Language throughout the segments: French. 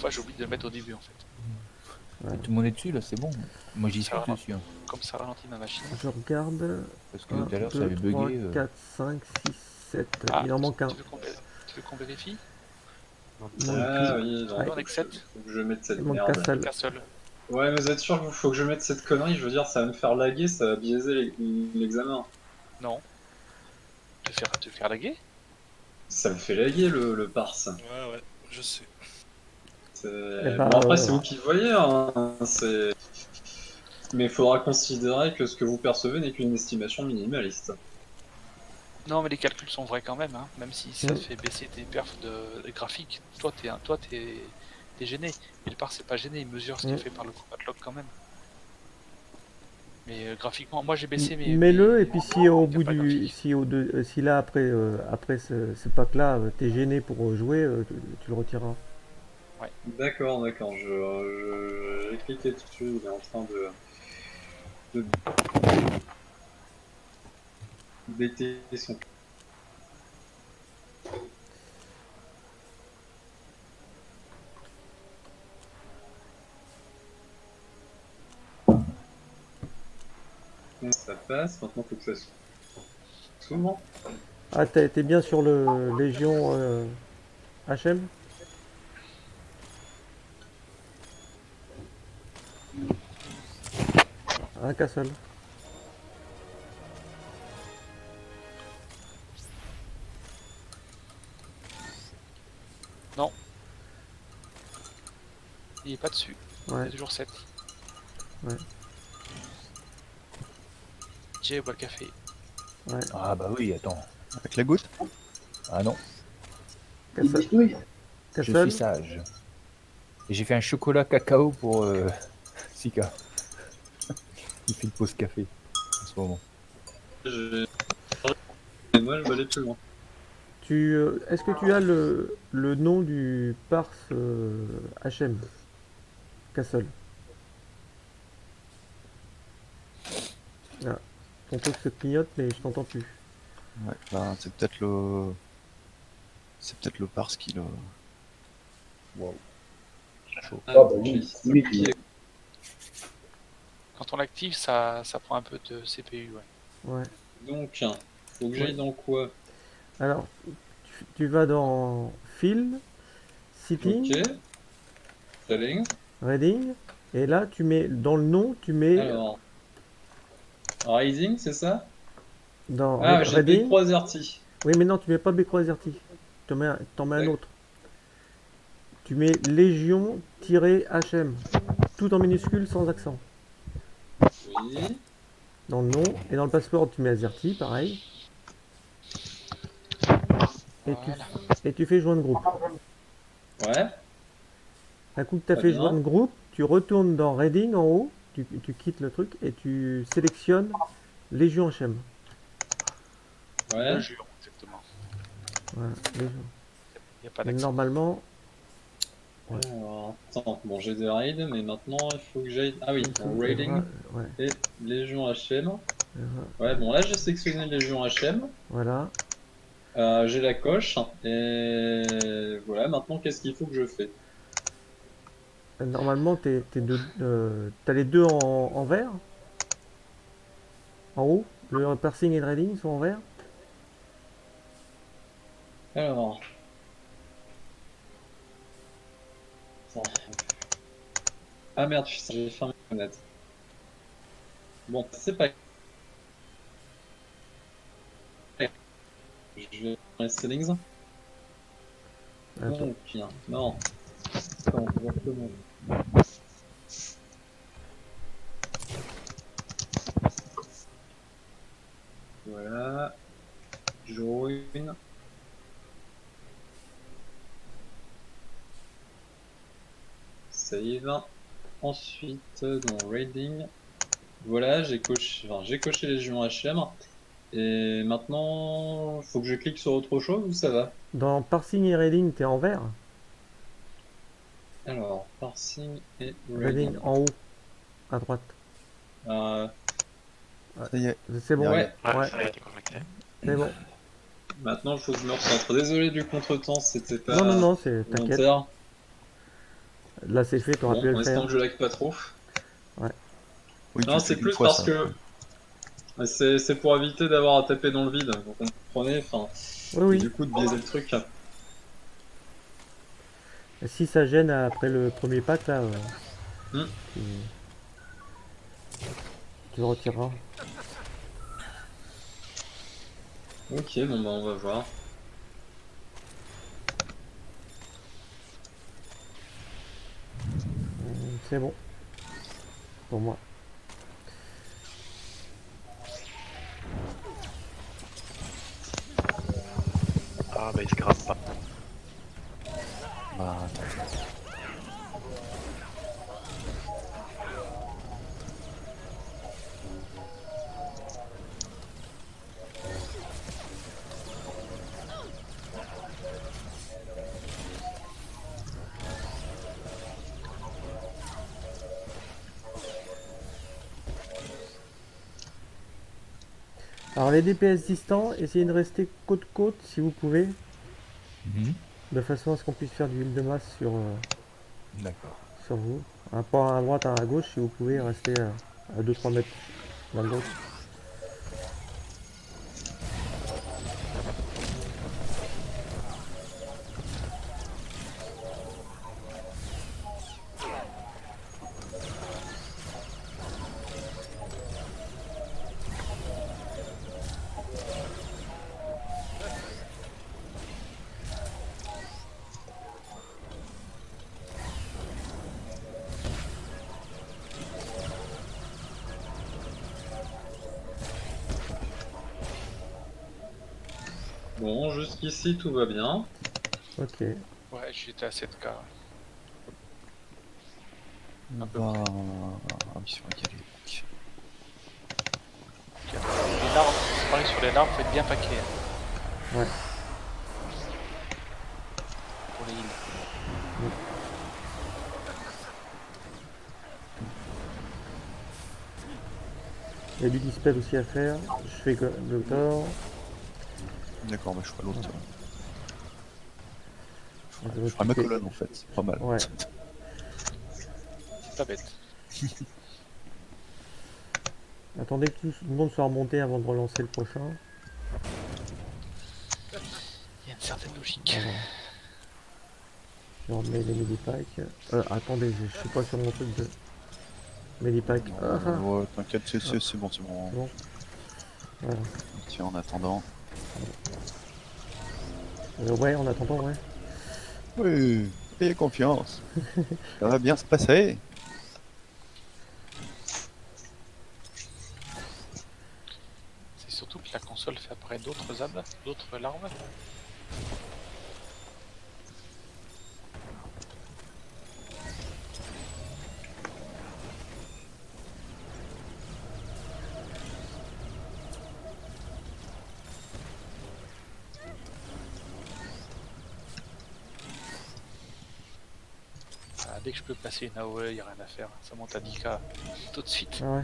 fois j'ai oublié de le mettre au début en fait. Ouais. Tout le monde est dessus là, c'est bon. Moi j'y suis Ça va. dessus. Hein. Comme ça ralentit ma machine. Je regarde. Parce que 1, tout à l'heure ça 2, avait 3, bugué. 4, 5, 6, 7. Ah, Il en manque un. tu veux qu'on vérifie? Il manque Ah qui? oui, non, Ouais. On est que 7. faut que je mette cette Il manque merde. Cassel. Qu'un seul. Ouais, mais vous êtes sûr qu'il faut que je mette cette connerie? Je veux dire, ça va me faire laguer, ça va biaiser l'examen. Non. Te faire laguer? Ça me fait laguer le parse. Ouais, je sais. Eh ben, Bon, après, c'est vous qui le voyez, hein. Mais il faudra considérer que ce que vous percevez n'est qu'une estimation minimaliste. Non, mais les calculs sont vrais quand même, hein. Même si ça te fait baisser tes perfs de graphiques. Toi, t'es gêné. Mais le par, c'est pas gêné, il mesure ce qui est fait par le combat log quand même. Mais graphiquement, moi j'ai baissé mes. Mets-le mes- et puis si au mes bout capas du, graphiques. si là après ce pack-là, t'es gêné pour jouer, tu le retireras. D'accord, j'ai cliqué dessus, il est en train de bêter son. Ça passe, maintenant faut que ça s'ouvre. Ah, t'es bien sur le Légion HM? Un Castle. Non. Il est pas dessus. Il Ouais. est toujours 7. Ouais. Jay boit le café. Ouais. Ah bah oui, attends. Avec la goutte? Ah non, Castle. je Castle. suis sage. Et j'ai fait un chocolat cacao pour Sika. Il fait une pause café en ce moment. Et moi, je vais aller plus loin. Est-ce que tu as le nom du parse HM? Castle. Ah. Ton truc se clignote, mais je t'entends plus. Ouais, ben, c'est peut-être le. C'est peut-être le parse qui le. Wow. Chaud. Ah, bah oui. Quand on l'active, ça prend un peu de CPU, ouais. Ouais. Donc, faut que j'aille dans quoi? Alors, tu vas dans Fill, Setting, Ok. Selling. Reading, et là tu mets dans le nom, tu mets Alors. Rising, c'est ça? dans Ah, j'ai Reading. B3RT. Oui, mais non, tu mets pas B3ZRT. T'en mets un autre. Tu mets Légion-HM, tout en minuscule sans accent. Oui. Dans le nom, et dans le password, tu mets AZERTY, pareil. Et tu fais joindre groupe. Ouais. Un coup que tu as Très fait bien. joindre groupe, tu retournes dans Reading en haut, tu quittes le truc et tu sélectionnes Légion HM. Ouais. Le jure, exactement. Voilà, Légion. Il n'y a pas Et d'accent. normalement, ouais. Alors, attends, bon, j'ai des raids, mais maintenant il faut que j'aille. Ah oui, en raiding Ouais, et Légion HM. voilà. Ouais, bon, là j'ai sélectionné Légion HM. Voilà. J'ai la coche. Et voilà, maintenant qu'est-ce qu'il faut que je fais? Normalement, t'as les deux en vert. En haut, le parsing et le reading sont en vert. Alors. Attends. Ah merde, putain, j'ai fermé la fenêtre. Bon, c'est pas. Je vais dans les settings. Attends. Donc, non. Attends, on va recommencer. Voilà. Join. Save. Ensuite, dans Raiding. Voilà, j'ai coché Légion HM. Et maintenant, faut que je clique sur autre chose ou ça va? Dans parsing et reading, t'es en vert. Alors, parsing et Reading raiding. en haut, à droite. Ça y est. C'est bon. Ouais. Ouais. Ça a été correcté. C'est bon. Maintenant, il faut que je me recentre. Désolé du contretemps, c'était pas Non, c'est t'inquiète. volontaire. Là, c'est fait, t'auras Bon, plus à en le faire. espérant que je lag pas trop. Oui, Non, tu c'est fais une plus fois parce ça. que c'est pour éviter d'avoir à taper dans le vide, vous comprenez, enfin, Oui, et oui. du coup de biaiser le truc. Si ça gêne après le premier pack, là, Hmm. tu, tu le retireras. Ok, bon bah on va voir. C'est bon. Pour moi. Ah bah il se gratte pas. Bah, attends. Alors, les DPS distants, essayez de rester côte-côte si vous pouvez. Mhm. De façon à ce qu'on puisse faire du heal de masse D'accord. sur vous. Un pas à droite, un à gauche, si vous pouvez rester à 2-3 mètres l'un de l'autre. Bon, jusqu'ici tout va bien. Ok. Ouais, j'étais à 7K. Ouais. On Un peu va... Ah oui, c'est vrai qu'il y a les blocs. Les larves, c'est pareil sur les larves, faut être bien paqué Ouais. pour les heals. Il y a du dispel aussi à faire. Je fais le tort. D'accord, bah, je ferai l'autre. On Je va ferai ma occuper. colonne en fait, c'est pas mal. Ouais. C'est pas bête. Attendez que tout le monde soit remonté avant de relancer le prochain. Il y a une certaine logique. Voilà. Je remets les medipacks. Attendez, je suis pas sur mon truc de medipack. Ah, ah, Ouais, t'inquiète, c'est bon, c'est bon. c'est bon. Voilà. Tiens, en attendant. Ouais, en attendant, ouais. Oui, ayez confiance. Ça va bien se passer. C'est surtout que la console fait après d'autres âmes, d'autres larves. Ah, dès que je peux passer une AOE, il n'y a rien à faire. Ça monte à 10K tout de suite. Ah ouais.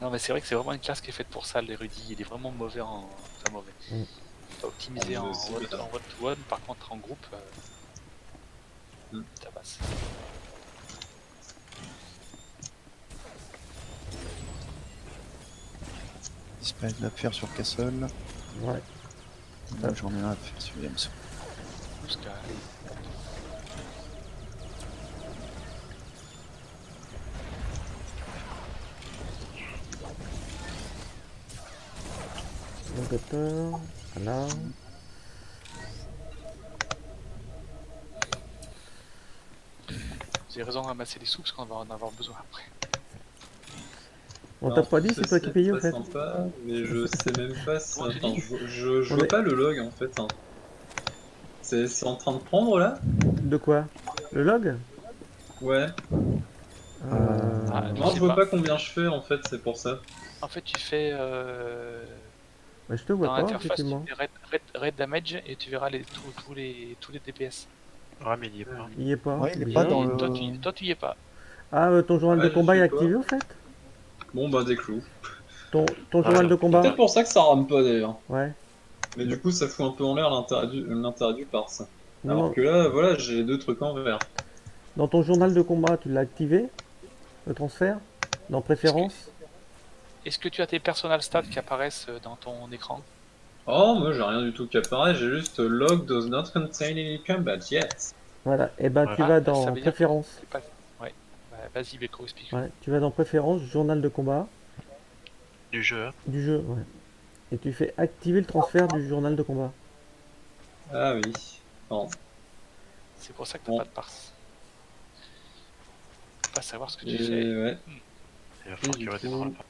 Non mais c'est vrai que c'est vraiment une classe qui est faite pour ça, l'érudit. Il est vraiment mauvais en... Enfin mauvais. Mm. T'as optimisé Ah, en mais aussi, one là. to one, par contre en groupe, Mm. ça passe. Disparaître de la faire sur Castle. Ouais. Moi, j'en ai un à faire sur Williams. Jusqu'à... Donc, docteur. Voilà. Vous avez raison de ramasser des sous parce qu'on va en avoir besoin après. On t'a Alors, pas dit, ça, c'est toi qui payais au très fait. sympa, mais je sais même pas si... Comment tu Enfin, dis je On vois est- pas le log en fait. Hein. C'est en train de prendre là? De quoi? Le log? Ouais. Ah, je Non, sais je vois pas. pas combien je fais en fait, c'est pour ça. En fait, tu fais... Bah, je te vois dans pas, l'interface, tu effectivement. fais red damage et tu verras tous les DPS. Ah mais il y est pas. Il y est pas. Ouais, il est bizarre. pas dans Et le... toi, tu y es pas. Ah, ton journal Ouais, de j'y combat est suis pas. activé au fait? Bon bah des clous. Ton Ah, journal de alors, combat? Peut-être pour ça que ça rame pas d'ailleurs. Ouais. Mais du coup ça fout un peu en l'air l'intérêt du parse. Non, Alors non. que là, voilà, j'ai les deux trucs en vert. Dans ton journal de combat, tu l'as activé, le transfert, dans préférences. Est-ce que tu as tes personal stats qui apparaissent dans ton écran? Oh, moi j'ai rien du tout qui apparaît, j'ai juste log does not contain any combat yet. Voilà, et ben Ouais. tu Ah, vas ça dans veut dire que préférences. c'est pas. Ouais. Bah, vas-y, Beko, explique. Ouais, tu vas dans préférences, journal de combat Du jeu, hein. du jeu, ouais. Et tu fais activer le transfert du journal de combat. Ah oui. Bon. C'est pour ça que t'as Bon. pas de parse. Faut pas savoir ce que tu Et fais. ouais. Il va falloir du que tu coup- redémarres là.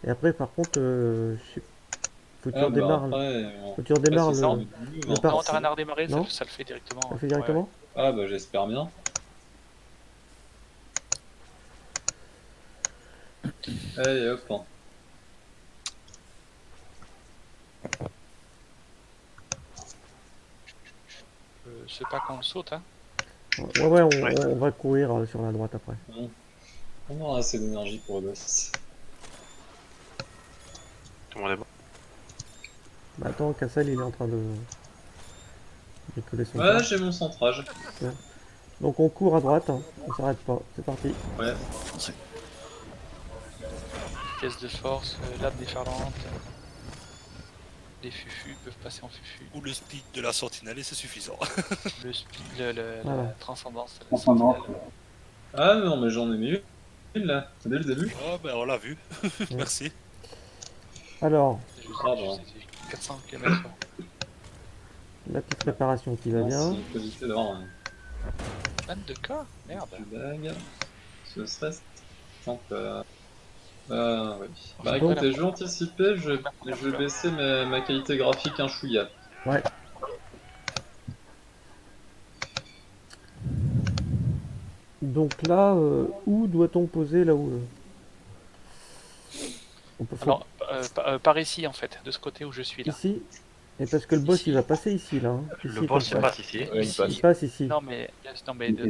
Et après, par contre, faut que tu Ah bah redémarres, après, faut que tu redémarres c'est ça, le, on est du le hein. par- Non, t'as rien à redémarrer, Non ça le fait directement. ça le fait Ouais, ouais. directement. Ah bah j'espère bien. Allez hop. Hein. C'est pas qu'on le saute, hein. Ouais, on va courir sur la droite après. On aura assez d'énergie pour le boss. Tout le monde est bon. Bah attends, Cassel il est en train de bricoler son Ouais, tas. j'ai mon centrage. Donc on court à droite, hein. On s'arrête pas, c'est parti. Ouais. Vitesse de force, lame déferlante. Les fufus peuvent passer en fufu. Ou le speed de la sentinelle et c'est suffisant. Le speed, Voilà. la transcendance, la sentinelle. Ah non mais j'en ai mis une là, dès le début. Ah ben on l'a vu. Merci. Alors, Je Ah, sais, bon. c'est 400 km/h. la petite préparation qui va Non, bien. c'est une qualité d'or. 22K. Merde. Blague. Ce serait sympa. Ah oui. Bah Donc- écoutez, je vais anticiper, je vais baisser ma qualité graphique un chouïa. Ouais. Donc là, où doit-on poser là où on peut Alors, par ici en fait, de ce côté où je suis là. ici. Et parce que le boss Ici. il va passer ici là. Hein. Le Ici, boss, comme il ça. passe ici. Ouais, il Ici. passe. Il passe ici. Non mais de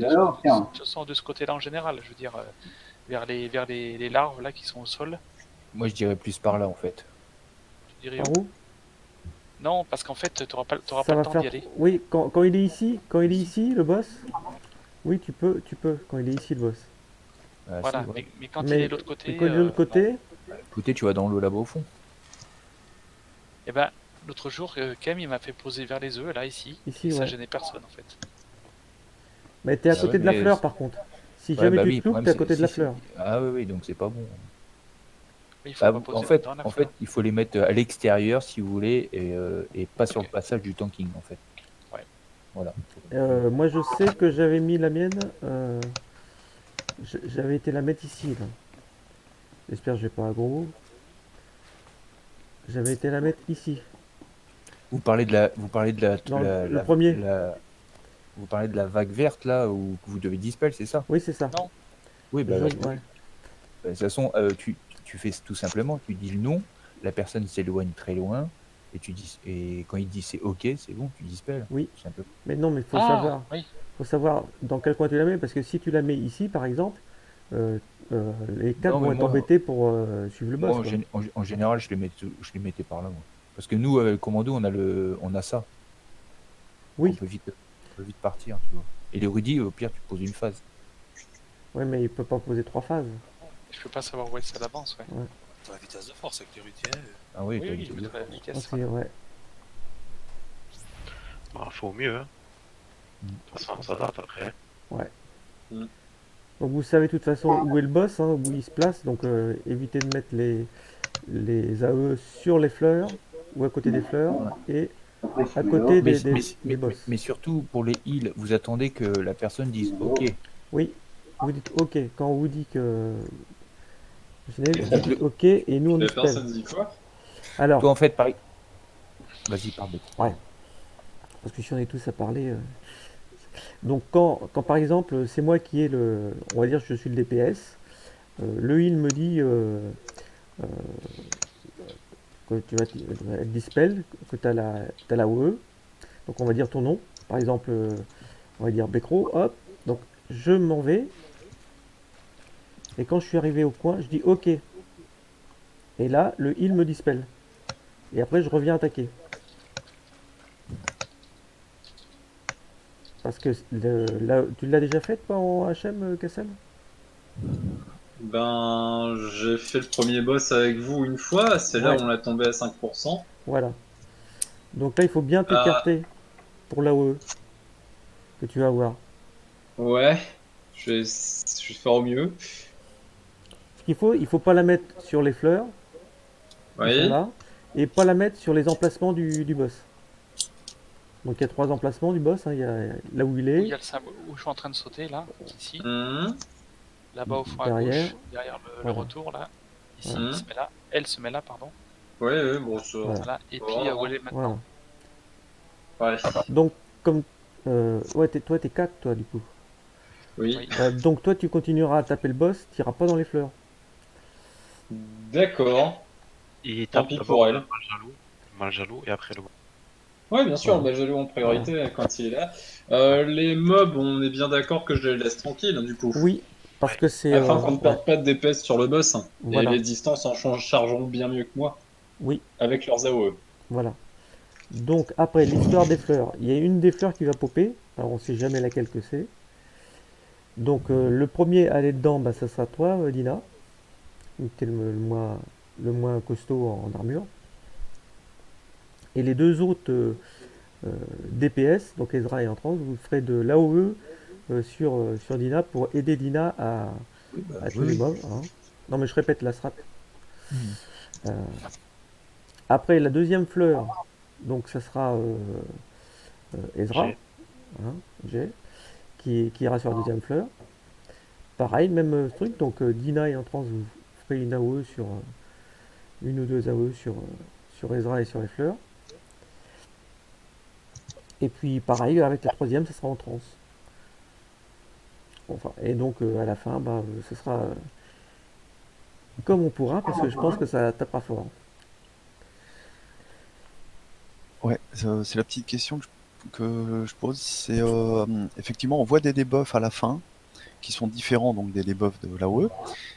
toute façon de ce côté-là en général, je veux dire vers les larves là qui sont au sol. Moi, je dirais plus par là, en fait. Tu dirais Par où? où? Non, parce qu'en fait, t'auras pas Ça le va temps faire. d'y aller. Oui, quand il est ici, le boss. Oui, tu peux, quand il est ici le boss. Ah, Voilà, si, ouais. mais quand il Mais est de l'autre côté, quand il est de l'autre côté, Écoutez, tu vas dans l'eau là-bas au fond. et ben l'autre jour, Kem il m'a fait poser vers les œufs là ici, Ici, et ça ouais. gênait personne en fait. mais t'es à Ah côté ouais, de la mais fleur c'est- par contre. Si Ouais, jamais bah tu oui, te le loupes, problème, t'es à c'est- côté de la si, fleur. Ah oui, oui, donc c'est pas bon. Mais il faut Bah, pas poser en fait, dans la en fleur. fait, il faut les mettre à l'extérieur si vous voulez et pas sur le passage du tanking en fait. Ouais. Voilà. Moi je sais que j'avais mis la mienne. J'avais été la mettre ici là. J'espère que je vais pas aggro. J'avais été la mettre ici. Vous parlez de la, Dans la- le la- premier. vous parlez de la vague verte là où vous devez dispel, c'est ça? Oui, c'est ça. Non. Oui, bah, Jaune, bah, ouais. de toute façon, tu fais tout simplement, tu dis le nom, la personne s'éloigne très loin et quand il dit c'est ok, c'est bon, tu dispel. Oui. Tout simplement. Mais non, mais Oui. faut savoir dans quel coin tu la mets parce que si tu la mets ici par exemple, les quatre Non, mais vont être moi- embêtés pour suivre le boss. Moi, quoi. en général, je les mettais par là, moi. Parce que nous, avec le commando, on a ça. Oui. On peut vite partir, tu vois. Et les rudis, au pire, tu poses une phase. Ouais, mais il peut pas poser 3 phases. Je peux pas savoir où est-ce ça avance, ouais. T'as la vitesse de force avec les rutiers. Ah oui, Oui, t'as oui, dit- je mettrai la Ah, vitesse. c'est ouais. Bah, faut au mieux, hein. De toute façon, ça date après. Donc vous savez de toute façon où est le boss, hein, où il se place. Donc évitez de mettre les AE sur les fleurs ou à côté des fleurs et à côté des boss. mais surtout, pour les heals, vous attendez que la personne dise ok. Oui, vous dites OK quand on vous dit que. Vous dites OK et nous on La dispelle. personne dit quoi? Alors, Toi, en fait, pareil. Vas-y, parle. parce que si on est tous à parler. Donc quand par exemple c'est moi qui ai le. On va dire que je suis le DPS, le heal me dit que tu vas être dispel, que tu as la OE. Donc on va dire ton nom. Par exemple, on va dire Becro, hop. Donc je m'en vais. Et quand je suis arrivé au coin, je dis OK. Et là, le heal me dispel. Et après, je reviens attaquer. Parce que tu l'as déjà fait toi en HM, Cassel? Ben, j'ai fait le premier boss avec vous une fois, c'est là Ouais. où on l'a tombé à 5%. Voilà. Donc là, il faut bien Ah, t'écarter pour l'AOE que tu vas avoir. ouais, je vais faire au mieux. Ce il faut pas la mettre sur les fleurs qui sont Oui. là et pas la mettre sur les emplacements du boss. Donc il y a 3 emplacements du boss, hein. Il y a là où il Où il est, y a le symbole, où je suis en train de sauter là, ici, Hum, là-bas au fond à derrière. gauche, derrière le Voilà. retour là, ici, Voilà. il se met là, elle se met là, pardon, ouais, ouais, bon, ça. Voilà. voilà, et Faut puis voir, où hein. elle est maintenant. Voilà. Ouais. Donc comme ouais, toi t'es 4 toi du coup. Oui. Oui. Donc toi tu continueras à taper le boss, tu iras pas dans les fleurs. D'accord. Il Tant tape pis d'abord pour elle. mal jaloux, et après le. Ouais, bien sûr, Voilà. bah, j'allais en priorité quand il est là. Les mobs, on est bien d'accord que je les laisse tranquilles, du coup. Oui, parce Ouais. que c'est Afin qu'on ne ouais, perde pas de DPS sur le boss. Et voilà. les distances en chargeront bien mieux que moi, Oui, avec leurs AOE. voilà. Donc après l'histoire des fleurs, il y a une des fleurs qui va popper. Alors on sait jamais laquelle que c'est. Donc le premier à aller dedans, bah, ça sera toi, Dina. Tu es le moins costaud en armure. Et les deux autres DPS, donc Ezra et Entrance, vous ferez de l'AOE sur Dina pour aider Dina à tuer les mobs, hein. Non mais je répète la strat. Mhm. Euh, Après la deuxième fleur, donc ça sera Ezra, J'ai. hein, Jay, qui ira sur la deuxième fleur. Pareil, même truc, donc Dina et Entrance, vous ferez une AOE sur une ou deux AOE sur Ezra et sur les fleurs. Et puis pareil, avec la troisième, ça sera Entrance. Enfin, et donc à la fin, bah, ce sera comme on pourra, parce que je pense que ça tapera fort. Ouais, c'est la petite question que je pose. C'est effectivement, on voit des debuffs à la fin qui sont différents donc des debuffs de l'AOE.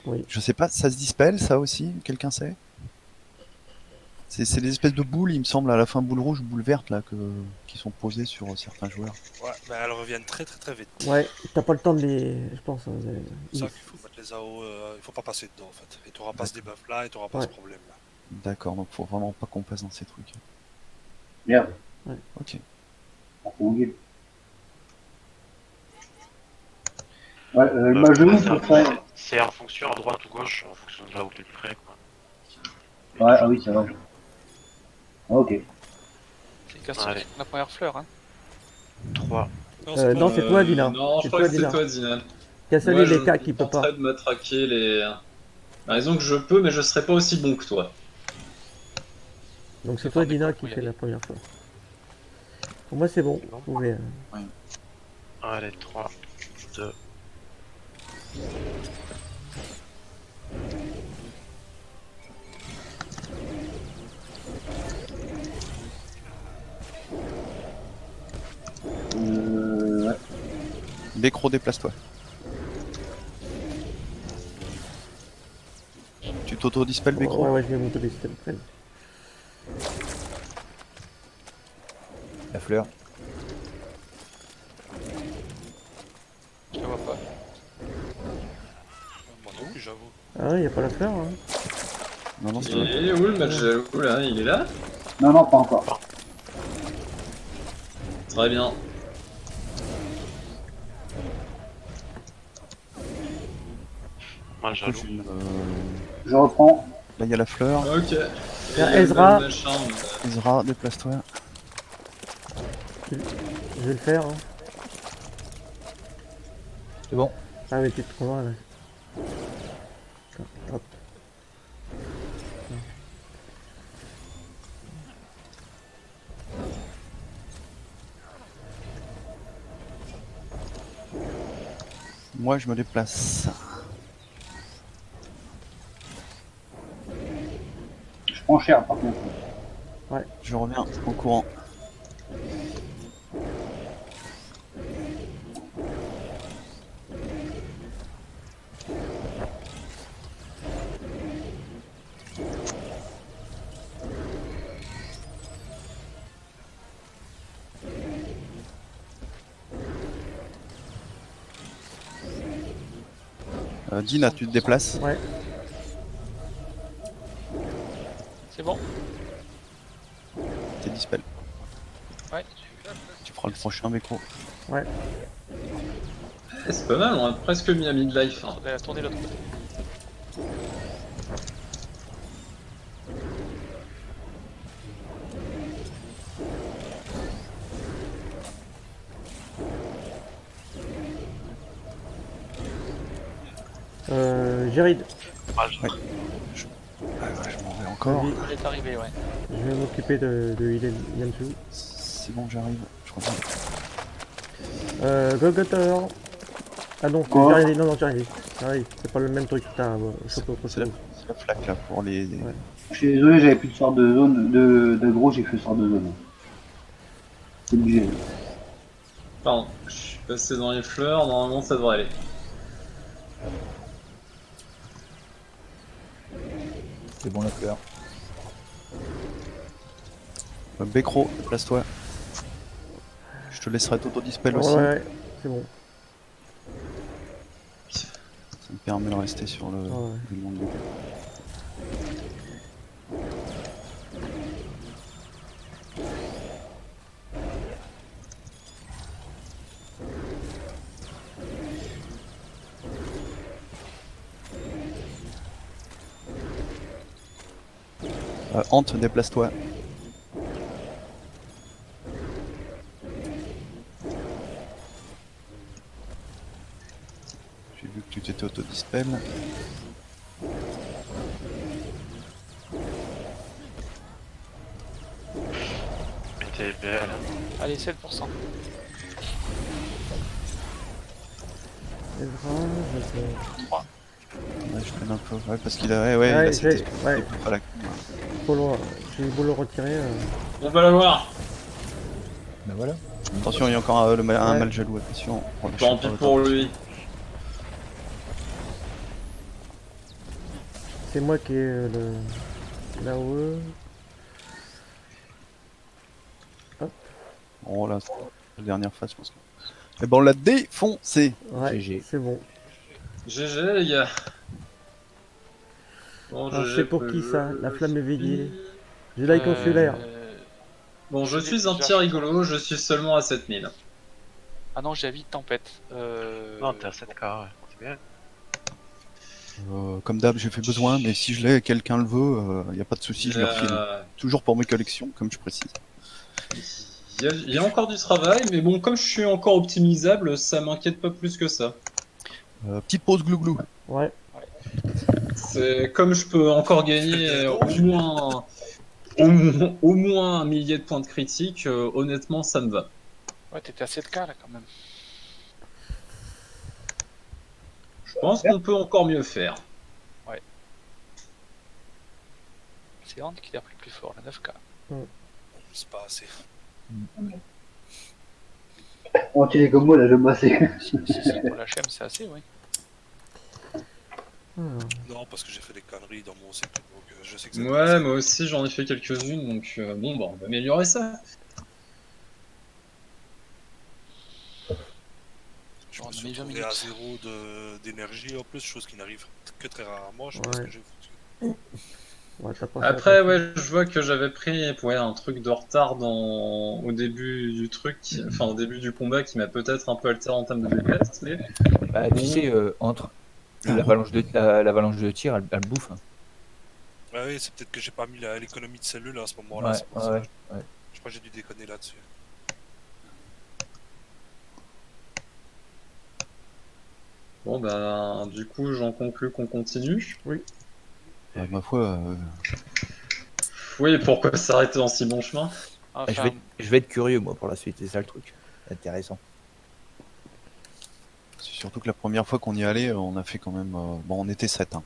Oui. Je sais pas, ça se dispelle ça aussi? Quelqu'un sait? C'est des espèces de boules, il me semble, à la fin, boules rouges, boules vertes là, qui sont posées sur certains joueurs. Ouais, mais elles reviennent très très très vite. Ouais, t'as pas le temps de les. Je pense. C'est ça qu'il faut mettre les AO, il faut pas passer dedans en fait. Et t'auras pas ce debuff là et t'auras pas Ouais. ce problème là. D'accord, donc faut vraiment pas qu'on passe dans ces trucs. Merde, Ok. on fait mon guide. Ouais, ma genou c'est pour en- faire. c'est en fonction à droite ou gauche, en fonction de là où tu es le plus près, quoi. Ouais, ah oui, c'est vrai. Ah, ok. C'est question Allez. la première fleur, hein. 3. Non, c'est toi, Dina. Non, je C'est crois toi, que c'est Dina. toi, Dina. Cassel Moi, et je les cas qui peut pas. tenterai de matraquer les. Bah, disons que je peux, mais je serai pas aussi bon que toi. Donc c'est Ça toi, t'en est Dina, quoi qui pour y fait aller la première fois. Pour moi, c'est bon. C'est bon. Vous pouvez, Allez, 3, 2. Ouais. Bécro, déplace-toi. Tu t'auto-dispelles, Bécro? ouais, ouais, je vais monter les systèmes. Très bien. La fleur. Je la vois pas. Moi non plus, j'avoue. Ah, il n'y a pas la fleur, hein. Non, non, c'est Il vrai. est où le match jaloux là? Il est là? Non, non, pas encore. Très bien. Mal jaloux. Je reprends. Là, il y a la fleur. Ok. Et Tiens, il y a le Ezra. même machin, Ezra, déplace-toi. Je vais le faire, hein. C'est bon. Ah, mais t'es trop loin, là. Hop. Moi, je me déplace. Je prends cher par contre. Je reviens en courant. Dina, tu te déplaces. Ouais. C'est bon. T'es dispel. Ouais. Tu feras le prochain Bécro. C'est pas mal, on a presque mis à midlife. Hein. Elle a tourné l'autre côté. Jérid, Ah, Ah ouais, je m'en vais encore. vas-y, Elle est arrivée, ouais. je vais m'occuper de healer Yansu. C'est bon, j'arrive. Je crois que... Gogotter. Ah non, Quoi j'arrive, non, j'arrive. J'arrive, c'est pas le même truc, t'as choper autre C'est la, chose. c'est la flaque là pour les... Ouais. Je suis désolé, j'avais plus de sort de zone. De gros, j'ai fait sort de zone. C'est obligé. Pardon, je suis passé dans les fleurs, normalement ça devrait aller. C'est bon la fleur. Bécro, déplace-toi. Je te laisserai t'auto-dispel aussi. Ouais, c'est bon. Ça me permet de rester sur le, Ouais. le long de Hante, déplace-toi. J'ai vu que tu t'étais auto-dispel. mais t'es belle. Allez, 7%. Ezra, je fais... Ouais, je traîne un peu. Ouais, parce qu'il a... Ouais, il a cette j'ai... espèce Ouais, d'épée à la con, là. j'ai beau le retirer. On va l'avoir. Ben voilà. Attention, il y a encore un Ouais. mal jaloux. Attention. Oh, je sais Tant pas, pis pour lui. C'est moi qui ai l'AOE. Oh là, c'est la dernière phase, je pense. Et ben on l'a défoncé. Ouais, GG. c'est bon. GG les gars. Bon, Alors, GG, c'est pour qui ça? La flamme éveillée. Jedi consulaire. Bon, je J'ai suis un déjà- petit rigolo, je suis seulement à 7000. Ah non, j'ai vite tempête. Non, t'es à 7K, ouais. C'est bien. Comme d'hab, j'ai fait besoin, mais si je l'ai, quelqu'un le veut, il n'y a pas de souci, je le refile. Toujours pour mes collections, comme je précise. Il y a encore du travail, mais bon, comme je suis encore optimisable, ça m'inquiète pas plus que ça. Petite pause glouglou. Ouais. C'est comme je peux encore gagner au moins un millier de points de critique, honnêtement, ça me va. Ouais, t'étais à 7K là quand même. Je pense qu'on peut encore mieux faire. C'est Hand qui l'a pris plus fort, la 9K. C'est pas assez. On tire les combos là, je me massais. Si, pour la CHM, c'est assez, oui. Non, parce que j'ai fait des conneries dans mon cycle, donc je sais que ça Ouais, moi aussi j'en ai fait quelques-unes, donc bon, bah, on va améliorer ça. Je Bon, me on a suis mis 20 retrouvé à minutes. 0 d'énergie en plus, chose qui n'arrive que très rarement. Je sais pas ce Ouais. que j'ai foutu. Ouais, t'as pas fait Après, attention. ouais, je vois que j'avais pris un truc de retard au début du truc, enfin au début du combat qui m'a peut-être un peu altéré en termes de DPS, mais Bah, tu sais, entre l'avalanche de tir, elle bouffe. Hein. Ouais, oui, c'est peut-être que j'ai pas mis l'économie de cellules à ce moment-là. Ouais, c'est pour ça. ouais. Je crois que j'ai dû déconner là-dessus. bon, bah, du coup, j'en conclus qu'on continue. Ma foi, Oui, pourquoi s'arrêter en si bon chemin? Je Enfin, vais être curieux, moi, pour la suite, c'est ça le truc. Intéressant. c'est surtout que la première fois qu'on y allait, on a fait quand même... bon, on était 7. Hein.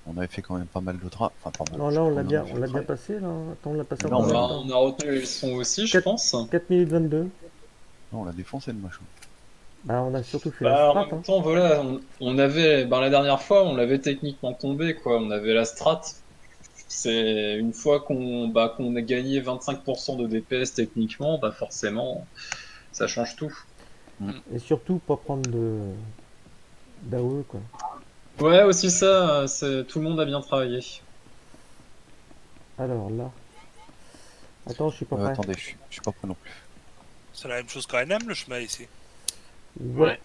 On avait fait quand même pas mal de tra... Enfin, pas mal. Non, je là, sais on pas l'a combien bien, on on l'a a bien fait. passé, là. Attends, on l'a passé Non, encore. bah, On a retenu les leçons aussi, je Quatre- pense. 4 minutes 22. Non, on l'a défoncé le machin. Bah, on a surtout fait Bah, la en strat. même temps, voilà, on avait, la dernière fois, on l'avait techniquement tombé, quoi. On avait la strat. C'est une fois qu'on a gagné 25% de DPS techniquement, bah forcément, ça change tout. Et surtout, pas prendre d'AOE, quoi. Ouais, aussi ça, tout le monde a bien travaillé. Alors là. Attends, je suis pas prêt. Attendez, je suis pas prêt non plus. C'est la même chose qu'en NM, le chemin ici. Ouais.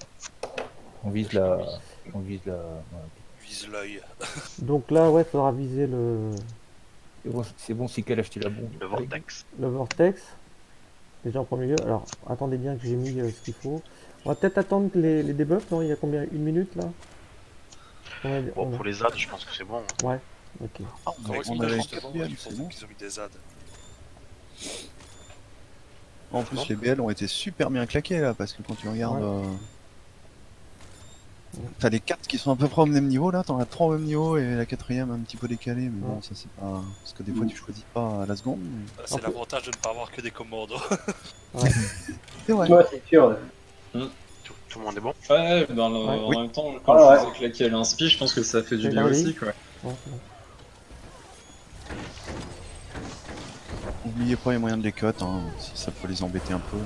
On vise la. On vise la. Vise l'œil. Donc là, ouais, faudra viser le C'est bon, c'est qu'elle a acheté la bombe. Le vortex. vortex. Déjà en premier lieu. Alors, attendez bien que j'ai mis ce qu'il faut. On va peut-être attendre les debuffs, non? Il y a combien? Une minute là? Bon, pour les ZAD, je pense que c'est bon. Ouais, ok. Ah, Correction, on avait justement, 4 BL, ils c'est bon. ont mis des ZAD. En plus, les BL ont été super bien claqués là, parce que quand tu regardes. T'as les 4 qui sont à peu près au même niveau là, t'en as 3 au même niveau et la 4ème un petit peu décalée, mais bon, ça c'est pas. Parce que des fois tu choisis pas à la seconde. Mais... C'est l'avantage de ne pas avoir que des commandos. C'est vrai. Ouais, c'est sûr. Tout le monde est bon. Ouais, en même temps, quand je faisais claquer l'inspi, je pense que ça fait du bien aussi, quoi. Ouais, c'est bon. Oubliez pas les moyens de les cut, hein, si ça peut les embêter un peu.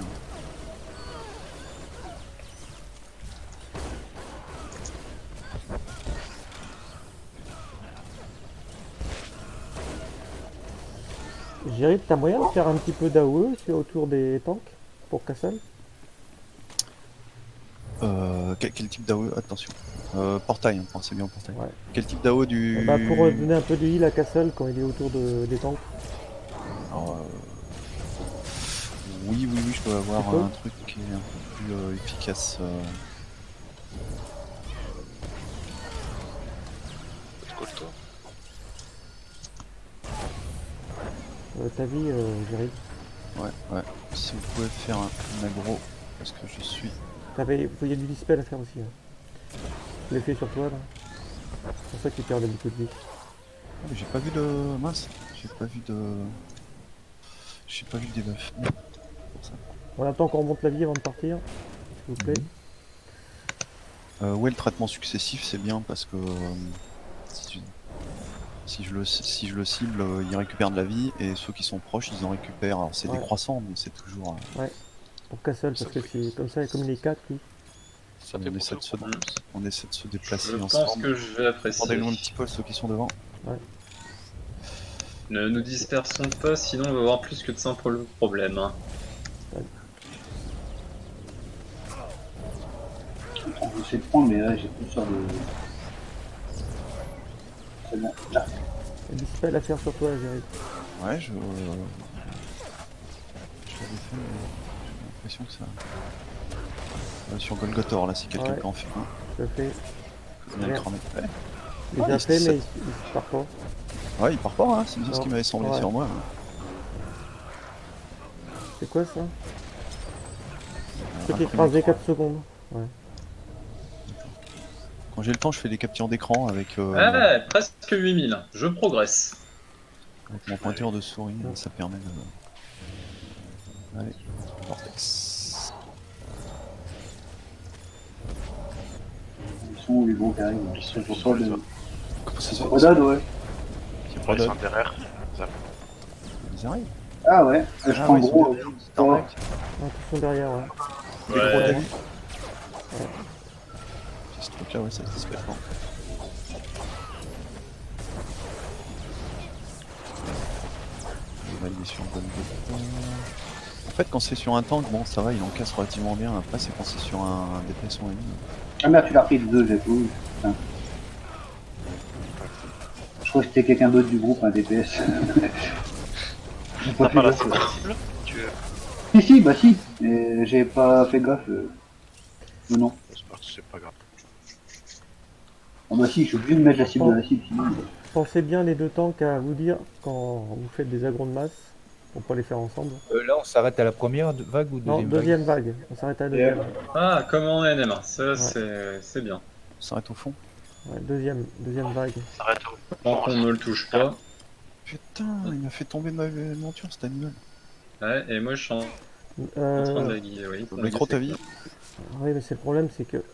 Jéry, t'as moyen de faire un petit peu d'AOE autour des tanks pour Castle? Quel type d'AOE? Attention. Portail, hein, pensez bien au portail. Ouais. Quel type d'AOE du. Bah pour donner un peu de heal à Castle quand il est autour des tanks. Alors, oui, je peux avoir un truc qui est un peu plus efficace. Colle-toi. Ta vie, Jéry. Ouais. Si vous pouvez faire un aggro, parce que je suis. Il y a du dispel à faire aussi. Hein. Je l'ai fait sur toi là. C'est pour ça que tu perds beaucoup de vie. Ah, mais j'ai pas vu de. Mince, j'ai pas vu de. J'ai pas vu le debuff. Pour ça. On attend qu'on remonte la vie avant de partir, s'il vous plaît. Ouais, le traitement successif c'est bien parce que si je le cible, il récupère de la vie et ceux qui sont proches ils en récupèrent. Alors c'est décroissant, mais c'est toujours. Ouais, pour Castle, parce que c'est comme ça, comme il est 4, lui. Ça on, fait essaie on essaie de se déplacer Je ensemble. pense que je vais apprécier. Attendez-nous un petit peu ceux qui sont devant. Ouais. Ne nous dispersons pas, sinon on va avoir plus que de simples problèmes. Hein. J'essaie de prendre, mais là j'ai plus sur de. C'est bon. Là. Il y a du spell à faire sur toi, Jéry. Ouais, je l'avais fait, mais j'ai l'impression que ça. Sur Golgotor là, si quelqu'un peut en faire un. Je le fais. Bien le cramer. Ouais. Il les a fait, mais il part pas. Ouais, il part pas, hein. C'est bien ce qui m'avait semblé sur moi. C'est quoi ça? C'est écrasé 4 secondes. Ouais. Quand j'ai le temps, je fais des captures d'écran avec, presque 8000. Je progresse. avec mon pointeur de souris, ça permet de. Allez, vortex. Ils sont où les gros qui arrivent? Ils sont Pour tous toi, les de. autres. Comment ça se Rodade, ouais. fait? Ils sont derrière. Ils arrivent. Ah ouais, je prends ils sont gros. derrière. Tarnac. Ah, ils sont derrière, ouais. Ouais. Ce truc là, ouais, ça se dispelle pas. Il est sur le bon bouton. En fait, quand c'est sur un tank, bon, ça va, il en casse relativement bien. Après, c'est quand c'est sur un déplacement ennemi. Ah merde, tu l'as pris le 2, j'ai tout. Putain. Je crois que c'était quelqu'un d'autre du groupe, un DPS. J'ai pas T'as fait pas la gaffe. sensible tu... Si, bah si. Mais j'ai pas fait gaffe. Non. C'est pas grave. Ah bah si, je suis obligé de mettre la cible de la cible, sinon. Pensez bien les deux tanks à vous dire quand vous faites des agros de masse, pour pas les faire ensemble. Là, on s'arrête à la première vague ou Non, deuxième vague deuxième vague. On s'arrête à la deuxième. Ah, comme en NM1, ça Ouais. c'est bien. On s'arrête au fond. Ouais, deuxième vague. Arrête. Tant qu'on ne le touche pas. Putain, il m'a fait tomber ma monture, cet animal. Ouais, et moi je suis en train de laguer, oui. Le micro, ta vie. Oui, mais c'est le problème, c'est que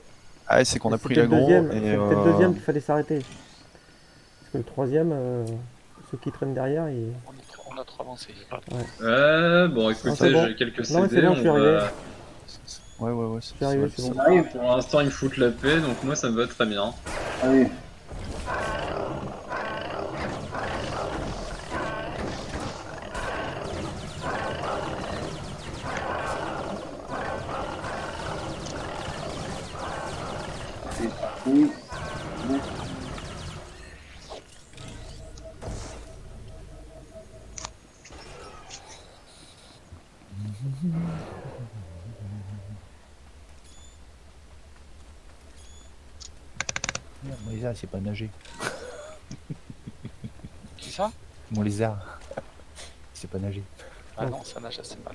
Ah, c'est qu'on a pris c'était le l'aggro deuxième, et. c'était le deuxième qu'il fallait s'arrêter. Parce que le troisième, ceux qui traînent derrière, ils... On a trop avancé. Bon écoutez, c'est bon. j'ai quelques Non, mais CD, c'est bon, je suis arrivé. Ouais, Je suis arrivé, c'est bon. Ça arrive. Pour l'instant ils me foutent la paix, donc moi ça me va très bien. Allez. C'est parti. Bon. Merde, mon lézard, c'est pas nager. Qui ça? Mon lézard, c'est pas nager. Ah non, ça nage assez mal.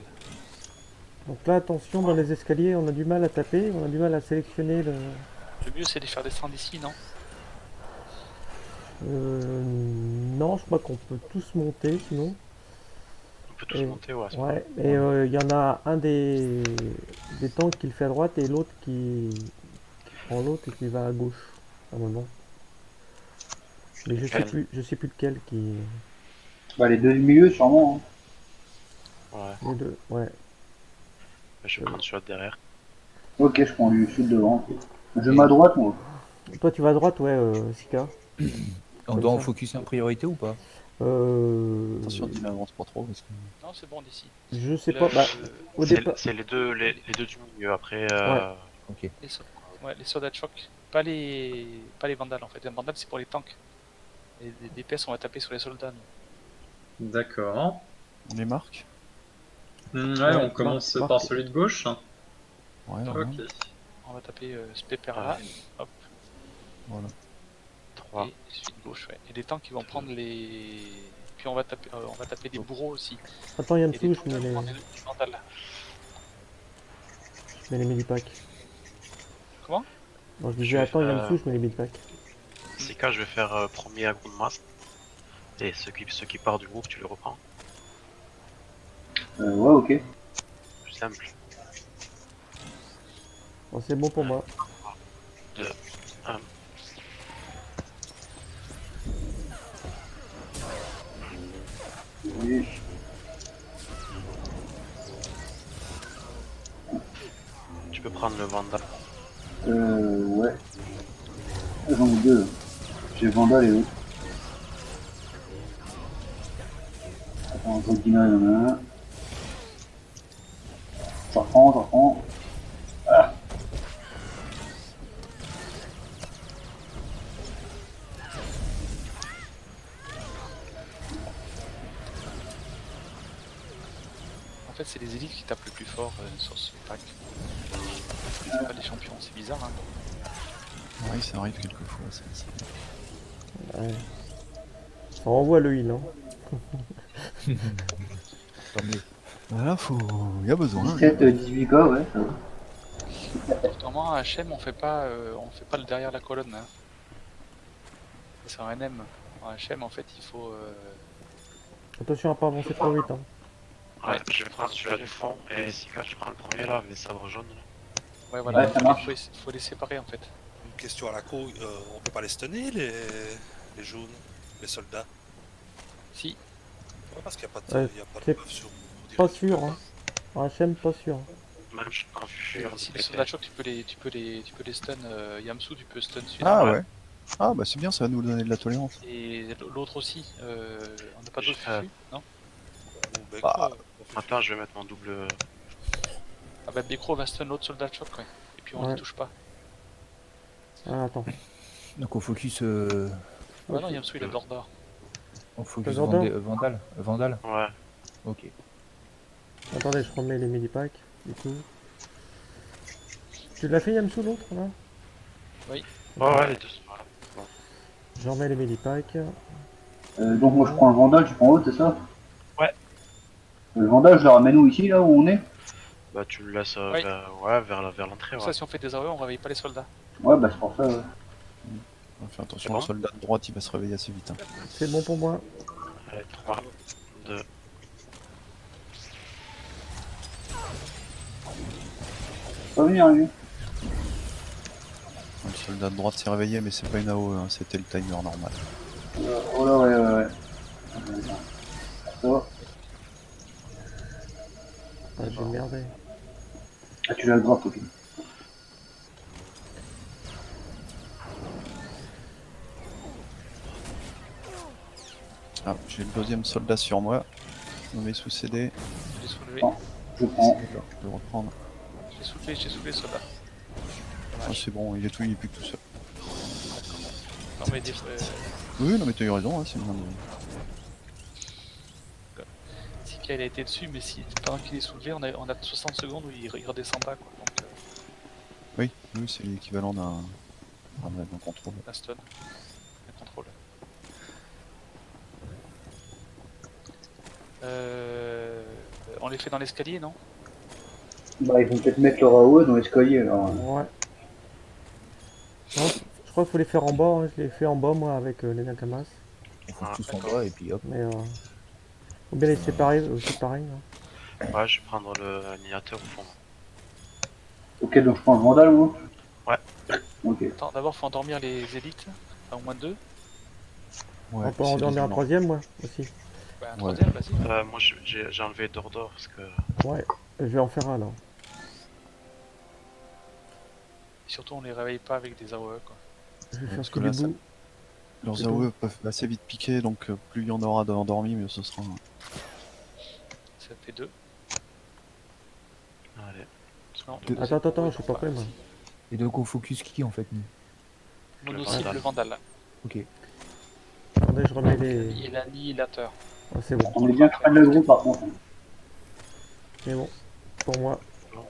Donc là, attention, dans les escaliers, on a du mal à taper, on a du mal à sélectionner le... Le mieux, c'est de les faire descendre ici, non? Non, je crois qu'on peut tous monter, sinon. On peut tous Et- monter, ouais. Ouais, et il y en a un des tanks qui le fait à droite et l'autre qui prend l'autre et qui va à gauche, à un moment. Mais je sais plus lequel qui... Bah, les deux du milieu, sûrement. Ouais. Les deux, ouais. Je vais prendre celui de derrière. Ok, je prends celui de devant. Je mets à droite, moi. Toi, tu vas à droite, ouais, Sika. On Comme doit en ça. focus en priorité ou pas? Attention, dis n'avance pas trop parce que. Non, c'est bon d'ici. Je sais Le- pas, bah, au départ... C'est les deux du milieu. Après, Ok. Les, ouais, les soldats de choc, pas les vandales en fait. Les vandales c'est pour les tanks. Les DPS on va taper sur les soldats. nous. D'accord. On les marque. Ouais, on commence marque. par celui de gauche. Ouais, Donc, ouais. Ok. On va taper ce pépère là. Hop. Voilà. 3. Et celui de gauche, ouais. Et les tanks ils vont prendre les. Puis on va taper des bourreaux aussi. Attends, Et les Yamsou, je tanks mets vont les, prendre les vandales. mini-packs. Comment? Non, je Je disais, vais attends, faire, Yamsou, je mets les mini-packs. Sika, je vais faire premier à coup de masse. Et ceux qui partent du groupe, tu les reprends. Ouais, ok. Plus simple. Bon, c'est bon pour moi. 2, 1. Oui. Tu peux prendre le Vandal. Ouais. J'en ai deux. J'ai Vandal et l'autre. Attends, Godina, il y en a un. Ça reprend. En fait c'est les élites qui tapent le plus fort sur ce pack. C'est pas des champions, c'est bizarre hein. Ouais, ça arrive quelquefois. Ça. Ouais. Ça renvoie le heal, hein. Tant mieux. Voilà, il y a besoin. 17, 18 cas, ouais, ça va. Pourtant à HM on fait pas le derrière la colonne. Hein. C'est un NM. En HM en fait il faut. Attention à pas avancer trop vite, hein. Ouais, je vais prendre celui-là du fond. Et Sika, tu prends le premier là, avec les sabres jaunes. Là. Ouais voilà, Ouais, ça marche. faut les séparer en fait. Une question à la co, on peut pas les stunner, les jaunes, les soldats. Si, Ouais, parce qu'il n'y a pas de, Ouais, y a pas de c'est buff sur. Pas sûr, hein. En HM, pas sûr. Même en fur si les soldats de choc tu peux les stun. Yamsou tu peux stun celui-là. Ah ouais. ouais. Ah bah c'est bien, ça va nous donner de la tolérance. Et l'autre aussi, on n'a pas d'autres Ah. fufus, non? Ou Bah, Attends, je vais mettre mon double. Ah bah Bekro va stun l'autre soldat de choc, ouais. Et puis on Ouais. les touche pas. Ah, attends. Donc on focus, Ah bah non, Yamsou il a d'or. Vandal. Vandal. Ouais. Ok. Attendez, je remets les mini-packs, du coup. Tu l'as fait, Yamsou, l'autre, là? Ouais, ouais, les deux sont là. Je remets les mini-packs. Donc moi je prends le Vandal, tu prends l'autre, c'est ça? Ouais. Le Vandal, je le ramène où, ici, là où on est? Bah, tu le laisses Oui. vers l'entrée. Comme ça, si on fait des AOE, on réveille pas les soldats. Ouais, bah c'est pour ça, ouais. On fait attention, C'est bon le soldat de droite il va se réveiller assez vite. Hein. C'est bon pour moi. Allez, 3, 2. Pas venir, lui. Le soldat de droite s'est réveillé mais c'est pas une AOE, hein, c'était le timer normal. Oh là, ouais. Ça va. Ah, j'ai merdé. Ah, tu l'as grave, ok. Ah, j'ai le deuxième soldat sur moi. Je me mets sous CD. Je l'ai soulevé, Oh. Je prends. Je vais reprendre. j'ai soulevé le soldat. Ah, Dommage. c'est bon, il est plus tout seul. Non, mais des fois, Oui, non, mais t'as eu raison, hein, c'est bien. si il a été dessus, mais si pendant qu'il est soulevé, on a 60 secondes où il redescend pas, quoi. Donc, Oui, oui, c'est l'équivalent d'un contrôle. la stun, le contrôle. On les fait dans l'escalier, non? Bah, ils vont peut-être mettre leur AOE dans l'escalier, alors. Ouais. Non, je crois qu'il faut les faire en bas, hein. Je l'ai fait en bas moi avec les Nakamas. On fout Ah, tous en d'accord. bas et puis hop. Mais faut bien les séparer, séparer. Hein. Ouais, je vais prendre le annihilateur au fond. Ok, donc je prends le Vandal, moi. Ouais. Ok. Attends, d'abord, faut endormir les élites, enfin, au moins 2. Ouais, On peut c'est en dormir un les troisième moi aussi. Bah, un Ouais. troisième, vas-y. Moi, j'ai enlevé Dordor parce que Ouais, je vais en faire un alors. Et surtout, on les réveille pas avec des AOE, quoi. Je vais Ouais, faire parce tout que là, debout. Leurs C'est bon. AOE peuvent assez vite piquer, donc plus il y en aura d'endormis, mieux ce sera. Ça fait 2. allez. Non, Deux. Attends, je suis pas prêt moi. Et donc on focus qui en fait nous? Monocycle, Vandal. le Vandal, là. Ok. Attendez, je remets les. Et l'annihilateur. Oh, c'est bon, On est bien près de l'aggro, par contre. c'est bon. Pour moi. Bon.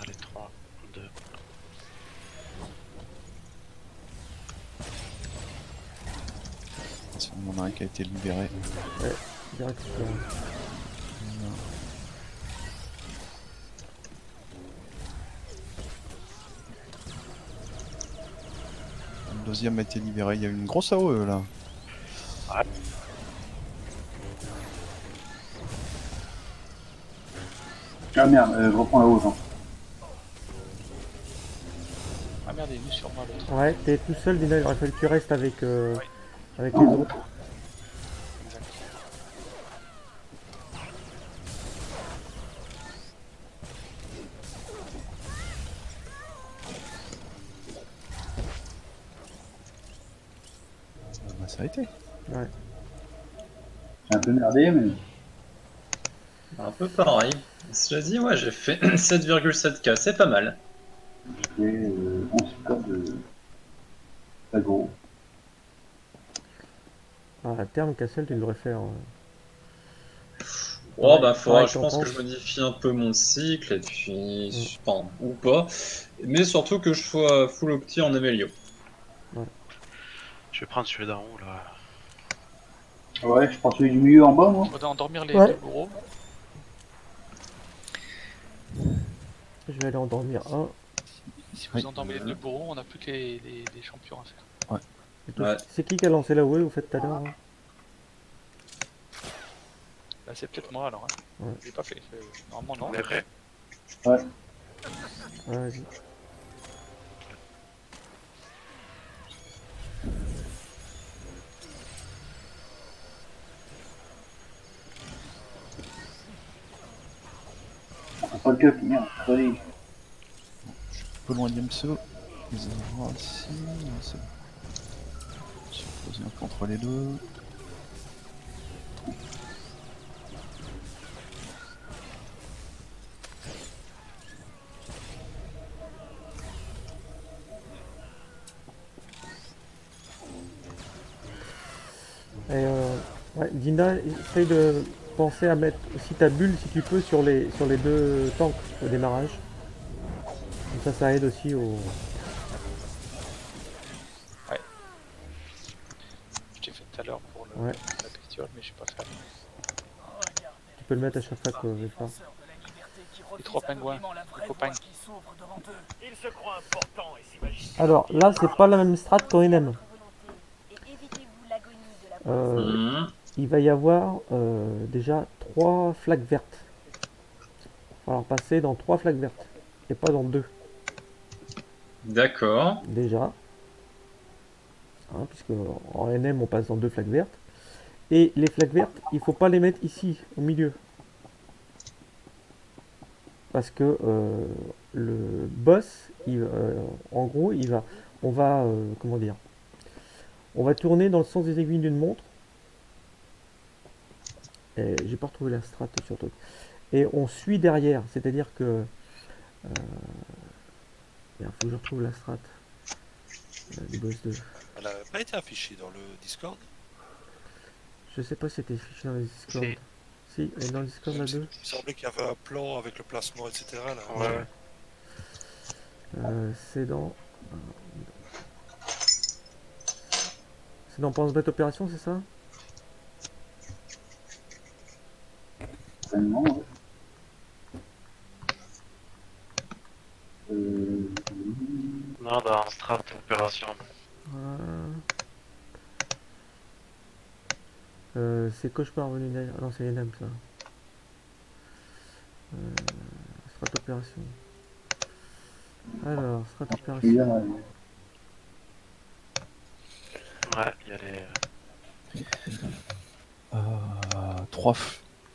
Allez, 3, 2. Il y en a un qui a été libéré. Direct. Le deuxième a été libéré. Il y a eu une grosse AOE là. Ah merde, je reprends la haute. Hein. Ah merde, il est venu sur moi, l'autre. Ouais, t'es tout seul, Dina, il aurait fallu que tu restes avec, Ouais. avec les autres. Exact. Bah, ça a été. Ouais. C'est un peu merdé, mais. Un peu pareil. Cela dit, ouais, j'ai fait 7,7K, c'est pas mal. J'ai 11 cas d'aggro. À terme, Castle, tu devrais faire. Oh, bah, pareil, je t'en pense que penses je modifie un peu mon cycle, et puis. Mm. Enfin, ou pas. Mais surtout que je sois full opti en Amélio. Je vais prendre celui d'en haut là. Ouais, je prends celui du milieu en bas, moi. On doit endormir les Ouais. deux bourreaux. Je vais aller endormir un. Si vous Oui. endormez les deux bourreaux, on n'a plus que les champions à faire. Et tout- Ouais. C'est qui a lancé la WE, vous faites tout à l'heure hein Bah, c'est peut-être moi alors. Hein. Ouais. Je l'ai pas fait. Normalement, non. On est prêt? Ouais, vas-y. On pas le cap, merde. Allez. Un peu loin de Yamso. Ils ont ici. C'est bon. Je vais poser un peu entre les deux. Et ouais, Dina, essaye de penser à mettre aussi ta bulle si tu peux sur les deux tanks au démarrage. Comme ça aide aussi au. Je t'ai fait tout à l'heure pour le, Ouais. la bestiole, mais je sais pas faire. Tu peux le mettre à chaque fois que je vais faire. Les 3 pingouins, les copains. Alors là, c'est pas la même strat qu'en NM. Il va y avoir déjà 3 flaques vertes. Il va falloir passer dans 3 flaques vertes et pas dans 2 D'accord. déjà. Hein, puisque en NM on passe dans 2 flaques vertes. Et les flaques vertes, il faut pas les mettre ici au milieu. Parce que le boss, en gros, on va, comment dire, on va tourner dans le sens des aiguilles d'une montre. Et j'ai pas retrouvé la strat sur le truc. Et on suit derrière, c'est-à-dire que... Il faut que je retrouve la strat du boss 2. Elle n'a pas été affichée dans le Discord. Je sais pas si c'était fiché dans le Discord. Si. Si, elle est dans le Discord la 2. Il me semblait qu'il y avait un plan avec le placement, etc. Là. Ouais. C'est dans... C'est dans Pense Bête Opération, c'est ça? Certainement, ouais. Non, dans Strat Opération. Voilà. C'est Cauchemar venu d'ailleurs. Ah non, c'est Enem ça. Strat Opération. Alors, Strat Opération. Celui-là, Ouais, il y a les.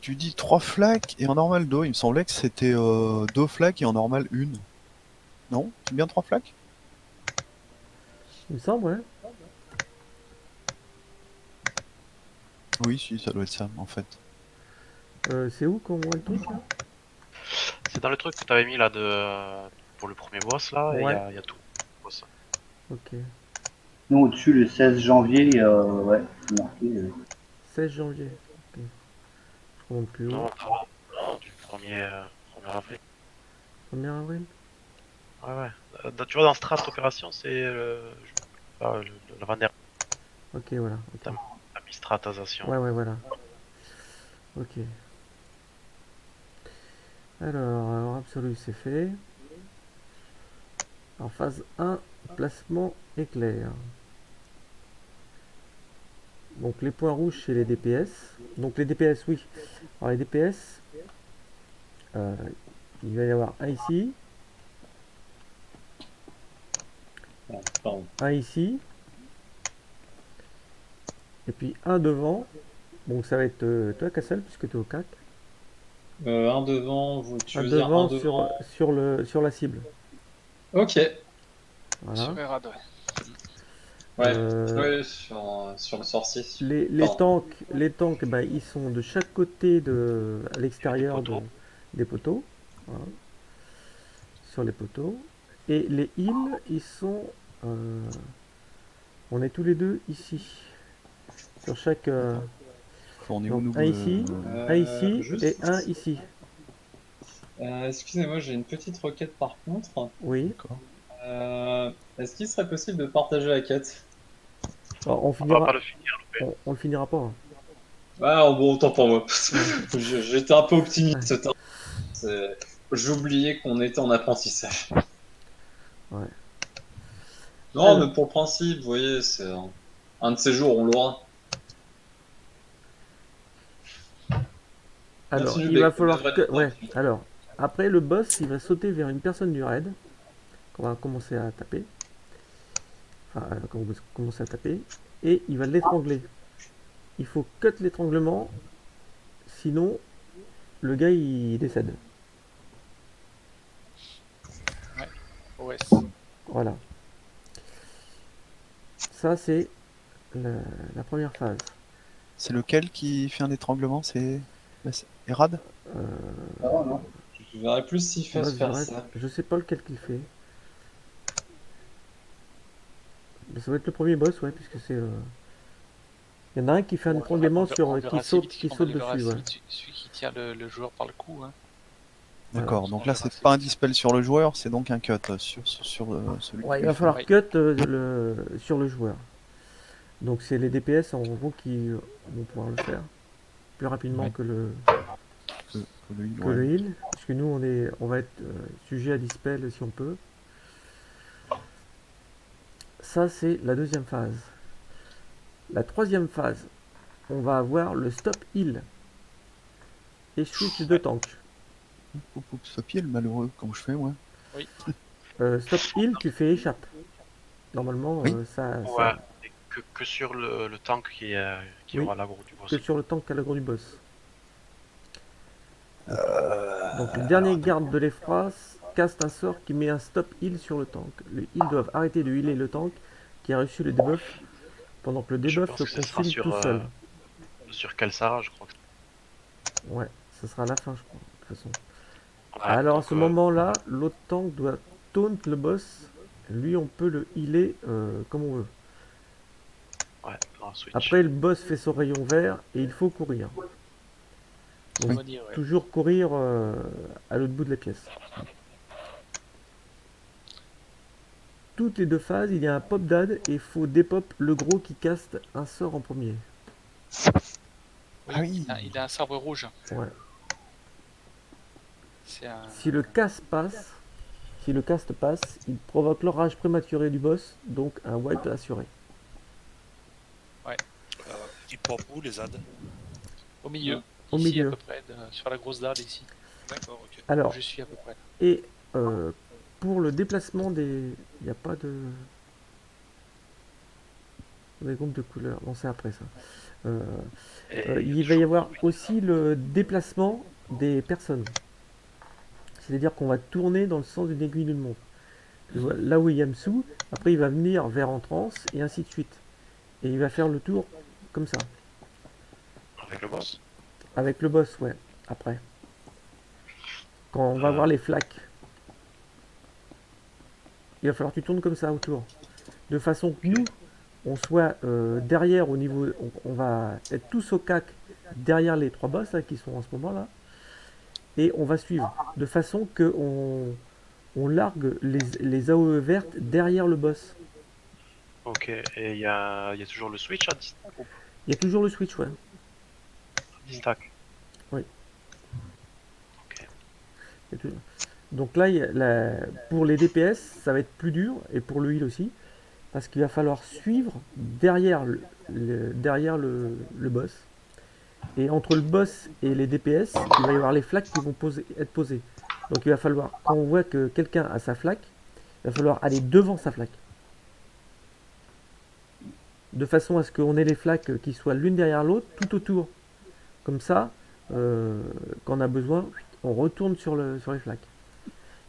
Tu dis 3 flaques et en normal 2. Il me semblait que c'était 2 flaques et en normal 1. Non? C'est bien 3 flaques? Il me semble, ouais. Oui, si, ça doit être ça en fait. C'est où qu'on voit le truc là? C'est dans le truc que t'avais mis là pour le premier boss là, et Ouais. il y a tout. Boss. Ok. nous, au-dessus, le 16 janvier, ouais, c'est marqué. 16 janvier. Ok. Je remonte plus haut. Non, du 1er avril. 1er avril. Ouais, ouais. Tu vois, dans Strat Opération, c'est l'avant-dernier. Ok, voilà. Ok. La mi-stratasation. Ouais, ouais, voilà. Ok. Alors absolu, c'est fait. Alors, phase 1, placement éclair. Donc, les points rouges, c'est les DPS. Donc, les DPS, oui. Alors, les DPS, il va y avoir un ici, Pardon. un ici, et puis un devant. Donc, ça va être toi, Cassel, puisque tu es au CAC. Un devant, tu Un veux dire devant un devant. sur la cible. Ok. Voilà. Sur Erad, ouais. Ouais, Euh, ouais, sur le sorcier. Les Pardon. tanks, bah, ils sont de chaque côté à l'extérieur poteaux. des poteaux. Voilà. Sur les poteaux. Et les heals, ils sont... on est tous les deux ici. Sur chaque... On est où donc nous un ici, un ici Juste. et un ici. Excusez-moi, j'ai une petite requête par contre. Oui. D'accord. Est-ce qu'il serait possible de partager la quête? Alors, On va pas le finir, loupé. on le finira pas. Hein. Ah bon, autant pour moi. Ouais. J'étais un peu optimiste. J'ai oublié qu'on était en apprentissage. Ouais. Non, Alors. mais pour le principe, vous voyez, c'est un de ces jours, on l'aura. Alors, Merci, il va Lubek, on falloir devrait que... être Ouais, tranquille. alors, après le boss, il va sauter vers une personne du raid, qu'on va commencer à taper. Enfin, qu'on va commencer à taper. Et il va l'étrangler. Il faut cut l'étranglement, sinon, le gars, il décède. OS. Voilà. Ça, c'est la première phase. C'est lequel qui fait un étranglement? C'est Erad? Ah, non. Je verrais plus s'il fait Boss du faire raid, ça. je sais pas lequel qu'il fait. Mais ça va être le premier boss, ouais, puisque c'est... Il y en a un qui fait un étranglement qui saute dessus, ouais. Celui qui tient le joueur par le cou. Hein. D'accord, Voilà, donc on là verra c'est assez pas un vite. dispel sur le joueur, c'est donc un cut sur celui Ouais, qui il va le fait. falloir Ouais. cut sur le joueur. Donc c'est les DPS en gros qui vont pouvoir le faire plus rapidement Ouais. que le heal, que ouais. le heal, parce que nous on va être sujet à dispel si on peut. Ça c'est la deuxième phase. La troisième phase, on va avoir le stop heal et switch de tank. Ce pied le malheureux, comme je fais, ouais. Stop heal, tu fais échappe. Normalement, Oui. Ouais, et que sur le tank qui Oui. aura l'aggro du boss. que sur le tank à l'agro du boss. Donc le dernier garde de l'Effra caste un sort qui met un stop heal sur le tank. Les heals doivent arrêter de healer le tank qui a reçu le debuff pendant que le Je debuff pense se que ce sera consume tout seul. sur Kalsara, je crois. Ouais, ça sera à la fin, je crois, de toute façon. Ouais, Alors à donc, ce moment-là, l'autre tank doit taunt le boss. Lui, on peut le healer comme on veut. ouais, un switch. Après, le boss fait son rayon vert et il faut courir. Donc, On va dire, ouais. toujours courir à l'autre bout de la pièce. Toutes les 2 phases, il y a un pop dad et il faut dépop le gros qui caste un sort en premier. Oui, Ah oui. il a un sabre rouge. Ouais. C'est un. Si le cast passe, il provoque l'orage prématuré du boss, donc un wipe assuré. Ils pop où les ZAD? Au milieu. Au Ici, milieu. à peu près, sur la grosse dalle, ici. D'accord, ok. Où Alors, je suis à peu près. et pour le déplacement des... Il n'y a pas de... Des groupes de couleurs. Non, c'est après ça. Et Il va y avoir aussi le déplacement des personnes. C'est-à-dire qu'on va tourner dans le sens d'une aiguille d'une montre. Là où il y a Msou, après il va venir vers Entrance et ainsi de suite. Et il va faire le tour comme ça. avec le boss. Avec le boss, ouais, après. Quand on va voir les flaques. Il va falloir que tu tournes comme ça autour. De façon que nous, on soit derrière au niveau... On va être tous au cac derrière les 3 boss là, qui sont en ce moment là. Et on va suivre. De façon que on largue les AOE vertes derrière le boss. Ok, et il y a toujours le switch à distack ou pas? Il y a toujours le switch, ouais. Distack. Oui. Ok. Il y a toujours- Donc là, pour les DPS, ça va être plus dur, et pour le heal aussi, parce qu'il va falloir suivre derrière le boss. Et entre le boss et les DPS, il va y avoir les flaques qui vont être posées. Donc il va falloir, quand on voit que quelqu'un a sa flaque, il va falloir aller devant sa flaque. De façon à ce qu'on ait les flaques qui soient l'une derrière l'autre, tout autour. Comme ça, quand on a besoin, on retourne sur les flaques.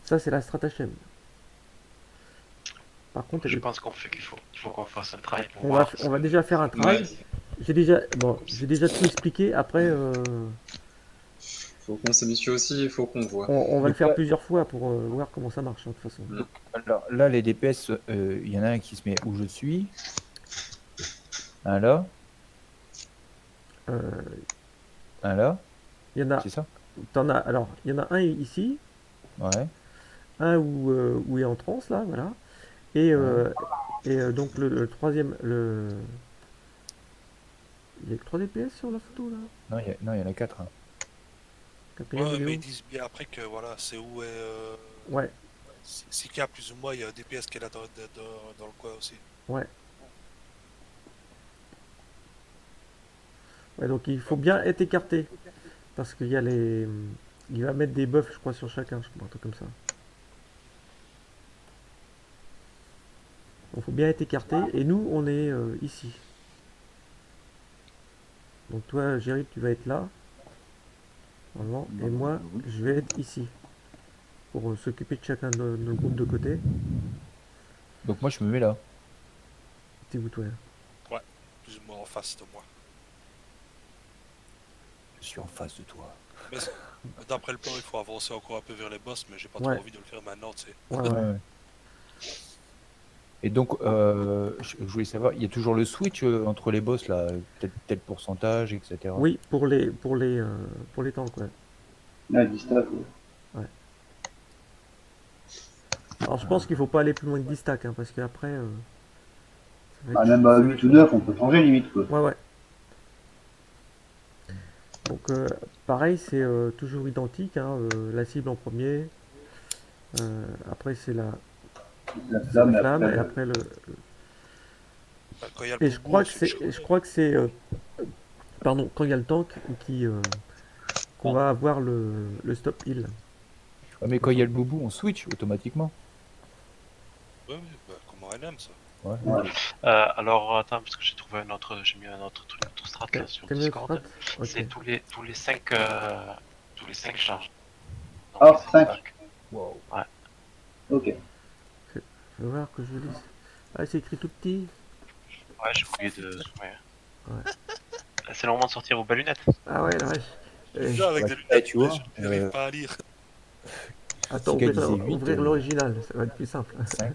Ça, c'est la stratagème. Par contre, Je pense qu'il faut qu'on fasse un try pour on voir. va déjà faire un try. Ouais. J'ai déjà tout expliqué. Après, Faut qu'on s'habitue aussi, il faut qu'on voit. on va le Donc faire là- plusieurs fois pour voir comment ça marche, hein, de toute façon. Alors là, les DPS, il y en a un qui se met où je suis. Un là, Euh, un là, Il y en a, c'est ça? alors, il y en a un ici, Ouais. un où il est en transe, là, voilà. Et, donc le troisième, il y a que 3 DPS sur la photo, là. Non, il y en a 4. Quatrième, Ouais, il est mais où ils disent bien après que voilà, c'est où est. Ouais, C'est qu'il y a plus ou moins, il y a un DPS qui est là dans le coin aussi. ouais. Ouais, donc il faut bien être écarté. Parce qu'il y a les... Il va mettre des buffs, je crois, sur chacun, je crois, un truc comme ça. Donc il faut bien être écarté. Et nous, on est ici. Donc toi, Géry, tu vas être là. Normalement. Et moi, je vais être ici. Pour s'occuper de chacun de nos groupes de côté. Donc moi, je me mets là. C'est où, toi? Plus ou moins en face de moi. Je suis en face de toi. Mais d'après le plan, il faut avancer encore un peu vers les boss, mais j'ai pas Ouais. trop envie de le faire maintenant, tu sais. Ouais, ouais. Et donc, je voulais savoir, il y a toujours le switch entre les boss là, tel pourcentage, etc. Oui, pour les tanks, ouais. Là, distaff, ouais. Alors je pense qu'il faut pas aller plus loin que 10 stacks, hein, parce qu'après... ça va Ah, être- même ça à va 8 être- ou 9, on peut changer limite, quoi. Ouais, ouais. Donc pareil, c'est toujours identique, hein, la cible en premier. Après c'est la La c'est flamme, la la flamme, et flamme. après le... Quand il y a le Et je boubou, crois on que switch, c'est... Je crois que c'est... pardon, quand il y a le tank qui... qu'on va avoir le stop heal. Ouais, mais quand il y a le boubou, on switch automatiquement. Ouais, ouais, bah, comment elle aime ça. Ouais. Ouais. Alors attends, parce que j'ai mis un autre truc, autre strat là sur Quel Discord. strat Ok. C'est tous les 5 charges. Donc, Ah, c'est 5. back. Wow. Ok. Je vais voir que je lise. Ah, c'est écrit tout petit. Ouais, j'ai oublié de. Ouais. Ouais. C'est le moment de sortir aux bas lunettes. Ah ouais, la vache. Déjà, avec Ouais, des lunettes, tu vois, je n'arrive pas à lire. Attends, Fika disait 8, ouvrir l'original, ça va être plus simple. 5.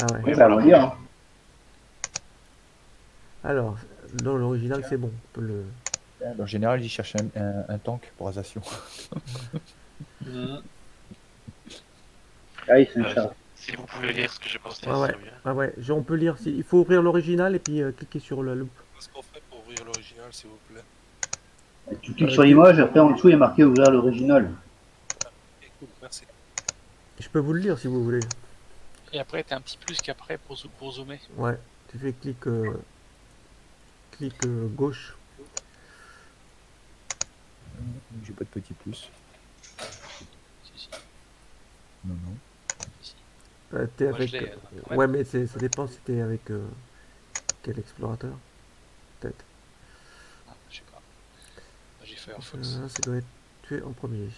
Ah ouais. Oui, bah, on va dire. Hein. Alors, dans l'original, c'est bon. On peut le... En général, ils cherchent un tank pour Azation. Mhm. Ah, ils sont Euh, chargés. Si vous pouvez lire ce que j'ai posté, Ouais, ça ouais. serait bien. Ah ouais, on peut lire. Il faut ouvrir l'original et puis cliquer sur la loupe. Qu'est-ce qu'on fait pour ouvrir l'original, s'il vous plaît? Tu cliques Euh, sur tu- l'image, après en dessous, il y a marqué ouvrir l'original. Ok, cool, merci. Je peux vous le lire si vous voulez. Et après, t'as un petit plus qu'après pour zoomer. Ouais, tu fais clic gauche. J'ai pas de petit plus. Si, si, Non, non. si. T'es Moi, je avec. l'ai, quand même. Ouais, mais ça dépend si t'es avec quel explorateur. Peut-être. Ah, je sais pas. Moi, j'ai Firefox. Ça doit être tué en premier.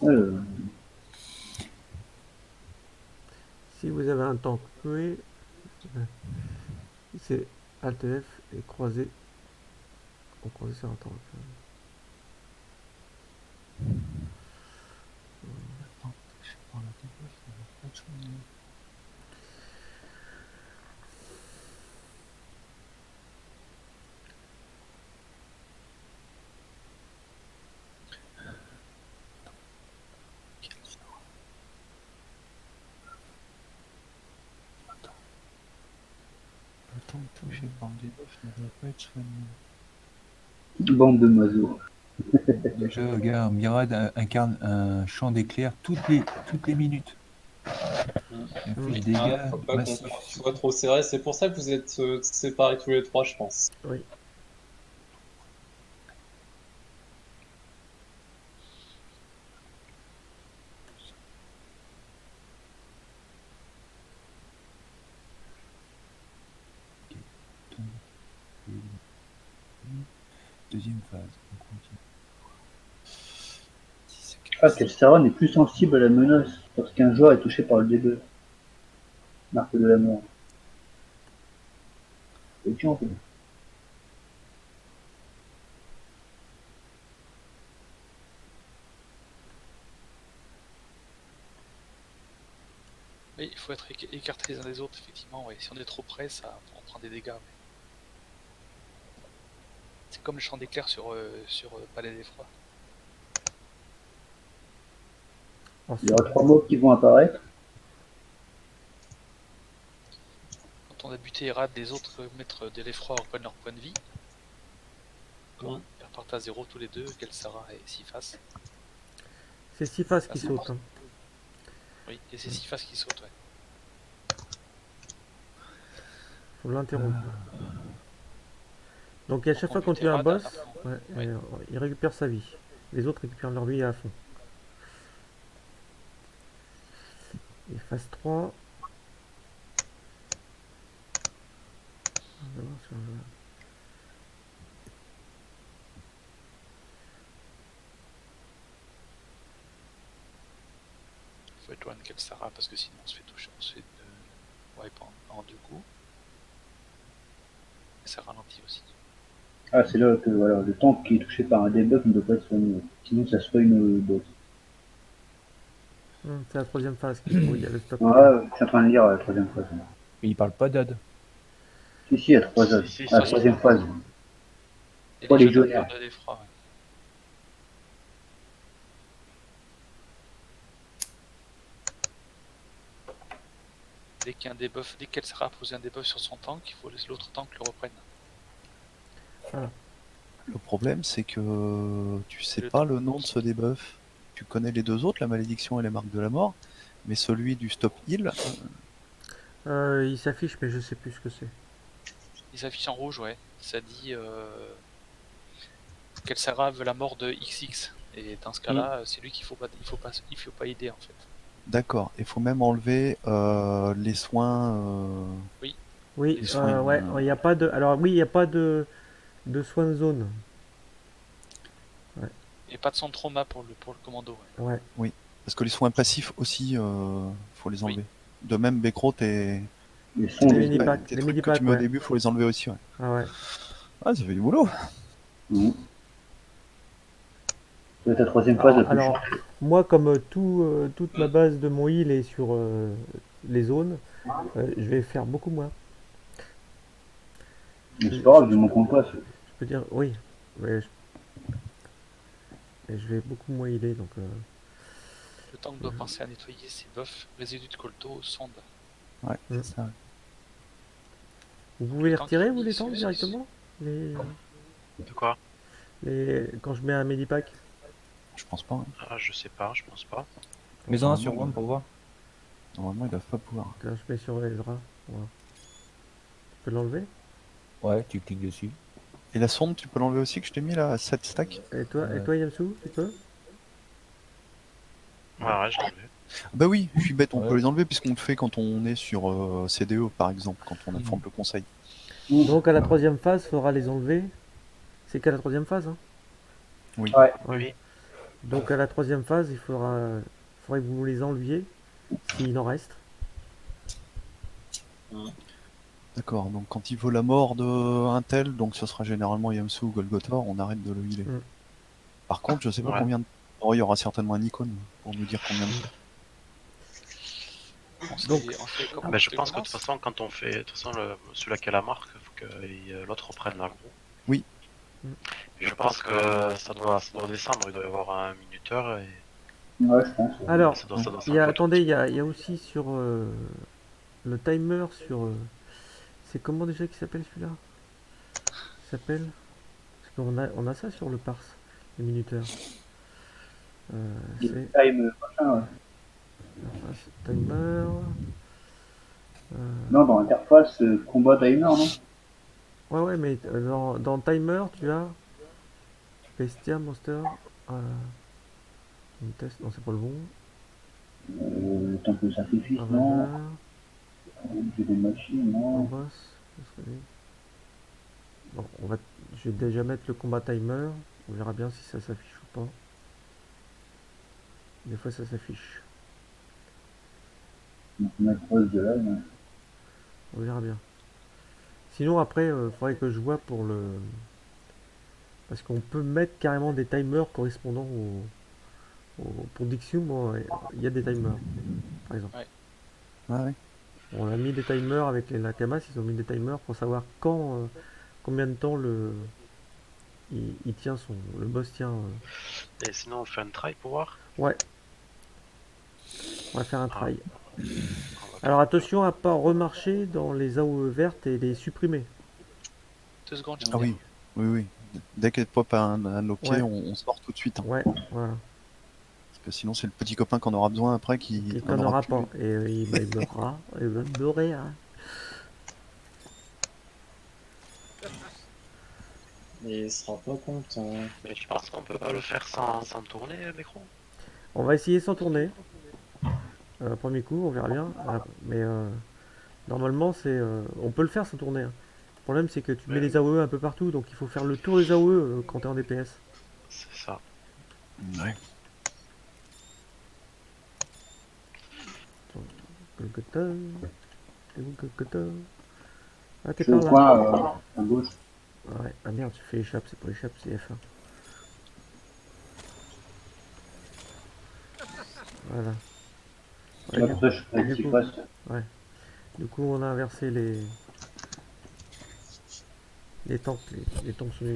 Euh, Si vous avez un tank tué, c'est Alt F et croisé. On croisé sur un tank. Le temps touché par des buffs ne doit pas être soigné. bande de masos. Déjà, regarde, Mirad incarne un champ d'éclairs toutes les minutes. Il fait des dégâts Faut pas qu'on massifs. soit trop serré. C'est pour ça que vous êtes séparés tous les trois, je pense. Oui. Deuxième phase, on continue. Ah, Kelsteron est plus sensible à la menace lorsqu'un joueur est touché par le debuff. Marque de la mort. Et tu en fais. Oui, il faut être écarté les uns des autres, effectivement. Ouais. Si on est trop près, on prend des dégâts. Ouais. C'est comme le champ d'éclair sur Palais d'Effroi. Il y aura 3 mobs qui vont apparaître. Quand on a buté et rate, les autres maîtres de l'effroi reprennent leur point de vie. Ouais. Ils repartent à 0 tous les deux, Kelsara et Sifas. C'est 6 faces Ah, qui c'est sautent. bon. Oui, et c'est Sifas qui saute, ouais. Faut l'interrompre. Donc à chaque fois qu'on tue un boss, il récupère sa vie. Les autres récupèrent leur vie à fond. Et phase 3. On va voir si on va- Il faut être loin de Kelsara parce que sinon on se fait toucher, on se fait wipe en deux coups. Et ça ralentit aussi. Ah, c'est là que voilà, le tank qui est touché par un debuff ne doit pas être soigné. Sinon, ça soigne le boss. C'est la troisième phase qu'il faut. Il y a le stop. Ouais, je suis en train de lire la troisième phase. Mais il parle pas d'AD. Si, il y a 3 phases. Si, Ah, la si, troisième phase. Et Trois les légionnaires. légionnaires de l'effroi, ouais. Dès qu'il y a un debuff, dès qu'Kelsara a posé un debuff sur son tank, il faut que l'autre tank le reprenne. Le problème, c'est que tu sais Le pas temps. le nom de ce debuff. Tu connais les deux autres, la malédiction et les marques de la mort, mais celui du stop heal, Il s'affiche, mais je sais plus ce que c'est. Il s'affiche en rouge, ouais. Ça dit Kelsara veut la mort de XX. Et dans ce cas-là, c'est lui qu'il faut pas aider en fait. d'accord. Il faut même enlever les soins. Oui, Les soins, ouais, il n'y a pas de. Alors oui, il n'y a pas de soin de zone. Et pas de son trauma pour le commando. Ouais. Ouais. Parce que les soins passifs aussi, faut les enlever. De même, Bekro, t'es Les sons, Les les mini- trucs. packs, Tes les trucs que mini-packs, tu mets au ouais. début, faut les enlever aussi, ouais. Ah ouais. Ah, ça fait du boulot. Mhm. C'est ta troisième phase la plus Alors, chère. moi, comme toute ma base de mon heal est sur les zones, je vais faire beaucoup moins. Mais c'est pas grave, du moment qu'on le passe. Je peux dire, oui, mais je vais beaucoup moins healer, donc... Le tank doit penser à nettoyer ses buffs, résidus de colto, sonde. Ouais, Mm. c'est ça. Vous pouvez les Tant retirer, qu'il vous, les mixe tanks, les- directement De quoi? Quand je mets un medipack? Je pense pas. Hein. Ah, je sais pas, je pense pas. Mets-en un Normalement, sur WAM pour voir. Normalement, ils doivent pas pouvoir. Là, je mets sur les bras. Voilà. Tu peux l'enlever? Ouais, tu cliques dessus. Et la sonde, tu peux l'enlever aussi que je t'ai mis là à 7 stacks? Et toi Yamsu, tu peux? Ouais, je l'ai vu. Bah oui, je suis bête, on Ouais. peut les enlever puisqu'on le fait quand on est sur CDE par exemple, quand on affronte le conseil. Donc à la troisième phase, faudra les enlever. C'est qu'à la troisième phase, hein? Oui. Ouais. Ouais. Oui. Donc à la troisième phase, faudrait que vous les enleviez, s'il en reste. D'accord, donc quand il vaut la mort d'un tel, donc ce sera généralement Yamsu ou Golgothor, on arrête de le healer. Mm. Par contre, je sais pas Ouais. combien de... Oh, il y aura certainement un icône pour nous dire combien de temps. On fait comment Bah, je tu pense que de commences toute façon, quand on fait, de toute façon, celui qui a la marque, faut que l'autre reprenne l'aggro. Oui. Et je pense que ça doit descendre, il doit y avoir un minuteur et Ouais, je pense. Alors, ça doit attendez, il y a aussi sur le timer sur... c'est comment déjà qu'il s'appelle celui-là? Il s'appelle... Parce on a ça sur le parse, les minuteurs. Et C'est... time, machin, ouais. Interface timer... Non, dans l'interface, combat timer, non? Ouais, mais dans timer, tu as Bestia, Monster... une test, non c'est pas le bon. Le temple de sacrifice, non? Ravageur, J'ai des machines, non? boss, ce serait lui. Bon, je vais déjà mettre le combat timer. On verra bien si ça s'affiche ou pas. Des fois ça s'affiche. Donc, on a le poste de là, ouais. On verra bien. Sinon après, il faudrait que je vois pour le... Parce qu'on peut mettre carrément des timers correspondant pour Dixium, il y a des timers, par exemple. Ah ouais. On a mis des timers avec les Nakamas, ils ont mis des timers pour savoir combien de temps il tient le boss tient. Et sinon, on fait un try pour voir. Ouais. On va faire un try. On va Alors attention à pas remarcher dans les AOE vertes et les supprimer. 2 secondes, Ah oui, oui. Dès qu'elle pop un de nos pieds, Ouais. on sort tout de suite. Hein. Ouais, voilà. Parce que sinon, c'est le petit copain qu'on aura besoin après qui Il en n'en aura plus. pas. Et il meurra. Il va mourir. Et il sera pas content. Mais tu penses qu'on peut pas le faire sans tourner, Micro? On va essayer sans tourner. Premier coup, on verra bien. Mais normalement, on peut le faire sans tourner. Hein. Le problème, c'est que tu mets Ouais. les AOE un peu partout. Donc il faut faire le tour des AOE quand tu es en DPS. C'est ça. Ouais. Golgotha. T'es où, Golgotha? Ah, t'es Je suis par au là. coin, à gauche. Ouais. Ah merde, tu fais échappe, c'est pas échappe, c'est F1. Voilà. Ouais, Là, pour ça, je ferai du petit coup- passe. Du coup, on a inversé les tanks. Les tanks sont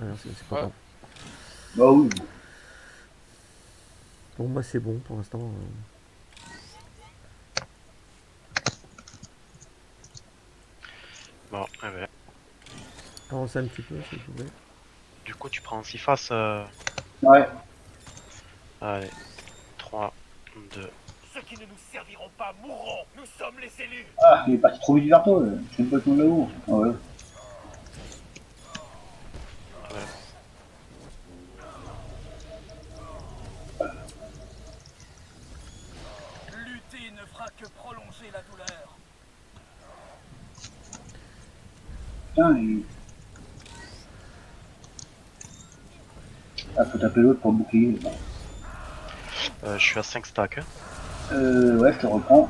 inversés, c'est pas Ouais. grave. Bah oui. Pour moi, c'est bon pour l'instant. Bon, eh ben, Avancez un petit peu, s'il vous plaît. du coup, tu prends 6 faces. Ouais. Allez, 3, 2. Ceux qui ne nous serviront pas mourront. Nous sommes les élus. Ah, il est parti trop vite vers toi. Je sais même pas ton là-haut. Ah ouais. Lutter ne fera que prolonger la douleur. Putain, Ah, faut taper l'autre pour bouclier. Je suis à 5 stacks. Hein. Ouais, je te reprends.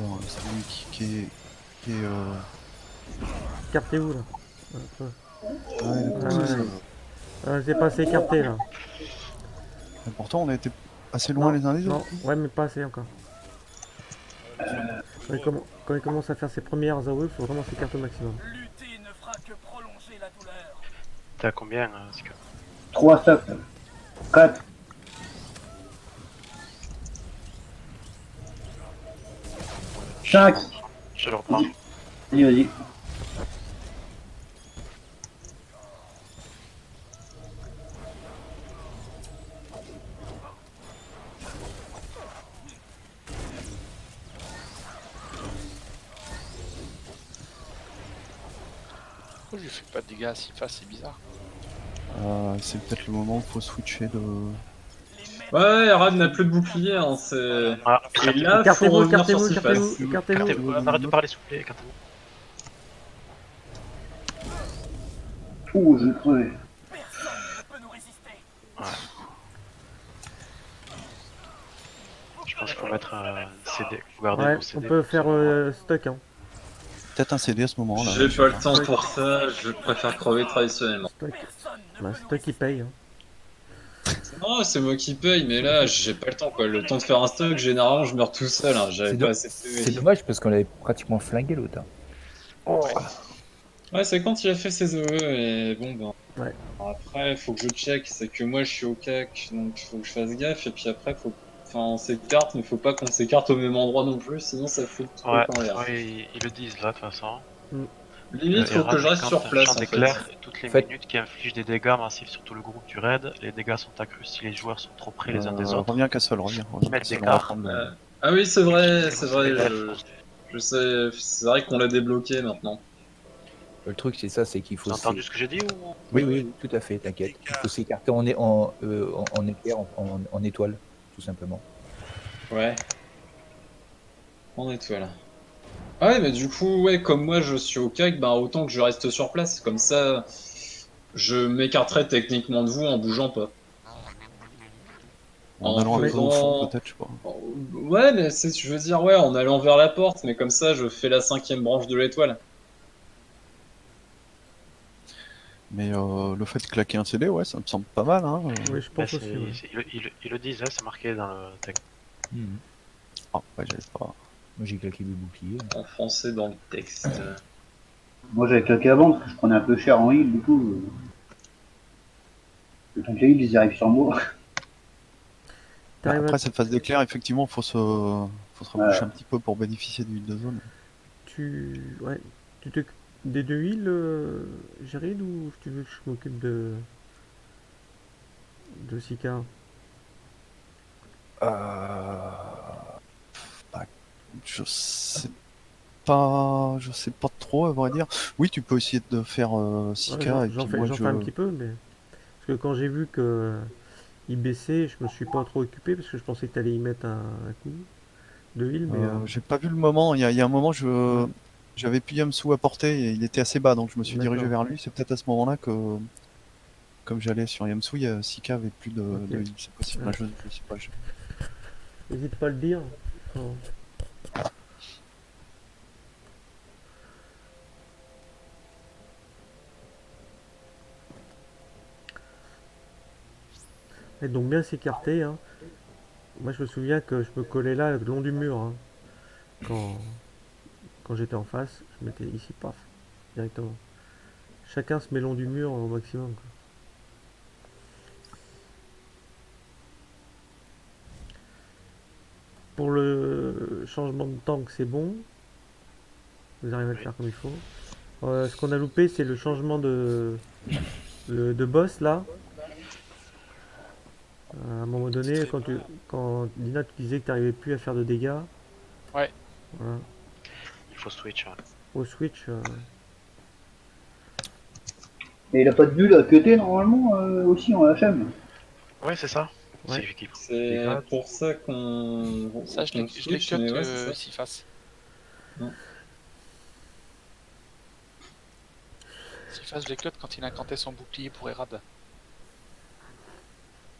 Bon, c'est lui qui est Écartez-vous là. Ouais, ouais, d'accord, ouais, c'est ça. c'est pas assez écarté là. Et pourtant, on a été assez loin Non, les uns des non, autres. ouais, mais pas assez encore. Quand il commence à faire ses premières AOE, il faut vraiment s'écarter au maximum. Lutter ne fera que prolonger la douleur. T'es à combien, Sika? 3 stocks. 4. Cinq. Je le reprends. Vas-y, vas-y. Pourquoi je lui fais pas de dégâts à Sypha, c'est bizarre. C'est peut-être le moment où il faut switcher de. Ouais, Rad n'a plus de bouclier, hein, c'est... Ah, Et là, faut Écartez-vous, revenir sur écartez-vous, Syphas. écartez-vous, écartez-vous. écartez-vous. Arrête de parler, s'il vous plaît, écartez-vous. Ouh, je vais crever. Personne ne peut nous résister. Je pense qu'il faut mettre un CD. Faut garder Ouais, vos CD. on peut faire stock. Hein. Peut-être un CD à ce moment là. J'ai pas le temps pour ça, je préfère crever traditionnellement. Stock, Personne ne bah, peut nous stock qui paye. Hein. Non, c'est moi qui paye, mais là, j'ai pas le temps, quoi. Le temps de faire un stock, généralement, je meurs tout seul, hein. J'avais C'est pas do- assez de C'est PV. dommage parce qu'on avait pratiquement flingué l'autre. Hein. Ouais, c'est quand il a fait ses OE, et bon, ben... Ouais. Après, faut que je check, c'est que moi, je suis au CAC, donc faut que je fasse gaffe, et puis après, faut... Enfin, on s'écarte, mais faut pas qu'on s'écarte au même endroit non plus, sinon ça fout le truc Ouais, en l'air. ouais, ils le disent là, de toute façon. Limite, faut que je reste sur place, Champ en fait. d'éclair, toutes les En fait- minutes qui infligent des dégâts massifs sur tout le groupe du raid, les dégâts sont accrus si les joueurs sont trop près les uns des autres. Reviens Castle, reviens. Mettre Castle, des on va cartes. prendre le- Ah oui, c'est vrai, C'est vrai, je sais, c'est vrai qu'on l'a débloqué maintenant. Le truc, c'est ça, c'est qu'il Vous faut. avez entendu ce que j'ai dit ou... Oui, oui, oui, tout à fait, t'inquiète. Il faut s'écarter en éclair, en étoile, tout simplement. Ouais. En étoile. Ah ouais, mais du coup, ouais, comme moi je suis au CAC, bah autant que je reste sur place. Comme ça, je m'écarterai techniquement de vous en bougeant pas. En En allant un peu au fond, faisant- peut-être, je sais pas. Ouais, mais c'est, je veux dire, ouais, en allant vers la porte, mais comme ça, je fais la 5e branche de l'étoile. Mais le fait de claquer un CD, ouais, ça me semble pas mal. Hein. Oui, je pense aussi. Ouais. Ils le disent, hein, c'est marqué dans le texte. Ah, ouais, j'avais pas. Moi, j'ai claqué le bouclier. En français dans le texte. Moi j'avais claqué avant parce que je prenais un peu cher en heal, du coup. Le temps que les heals ils arrivent sur moi. T'arrives à- Après cette phase d'éclair, effectivement, faut se rapprocher Ouais. un petit peu pour bénéficier d'une de zone. Ouais. Tu t'occupes des deux îles, Gérald, ou tu veux que je m'occupe de Sika? Bah, je sais je sais pas trop, à vrai dire. Oui, tu peux essayer de faire Sika Ouais, et j'en puis fais, moi j'en je. fais un petit peu, mais parce que quand j'ai vu que il baissait, je me suis pas trop occupé parce que je pensais que t'allais y mettre un coup de heal, mais J'ai pas vu le moment. Il y a un moment, j'avais plus Yamsu à portée et il était assez bas, donc je me suis dirigé D'accord. vers lui. C'est peut-être à ce moment-là que, comme j'allais sur Yamsu, Sika avait plus de heal. C'est possible. Ouais. Je sais pas. n'hésite pas à le dire. Non. Et donc bien s'écarter. Hein. Moi je me souviens que je me collais là le long du mur. Hein. Quand j'étais en face, je mettais ici, paf, directement. Chacun se met long du mur au maximum. Quoi. Pour le changement de tank, c'est bon. Vous arrivez à le faire comme il faut. Ce qu'on a loupé, c'est le changement de boss là. À un moment donné, quand Dina, tu disais que tu n'arrivais plus à faire de dégâts. Ouais. Voilà. Il faut switch. Ouais. Au switch. Mais il a pas de bulle à cuter normalement aussi en HM. Ouais, c'est ça. Ouais. C'est effectivement. C'est pour ça qu'on. Ça, je l'ai qu'on cut switch, mais ouais, c'est ça. Syphas. Non. Syphas, je l'ai cut quand il incantait son bouclier pour Erad.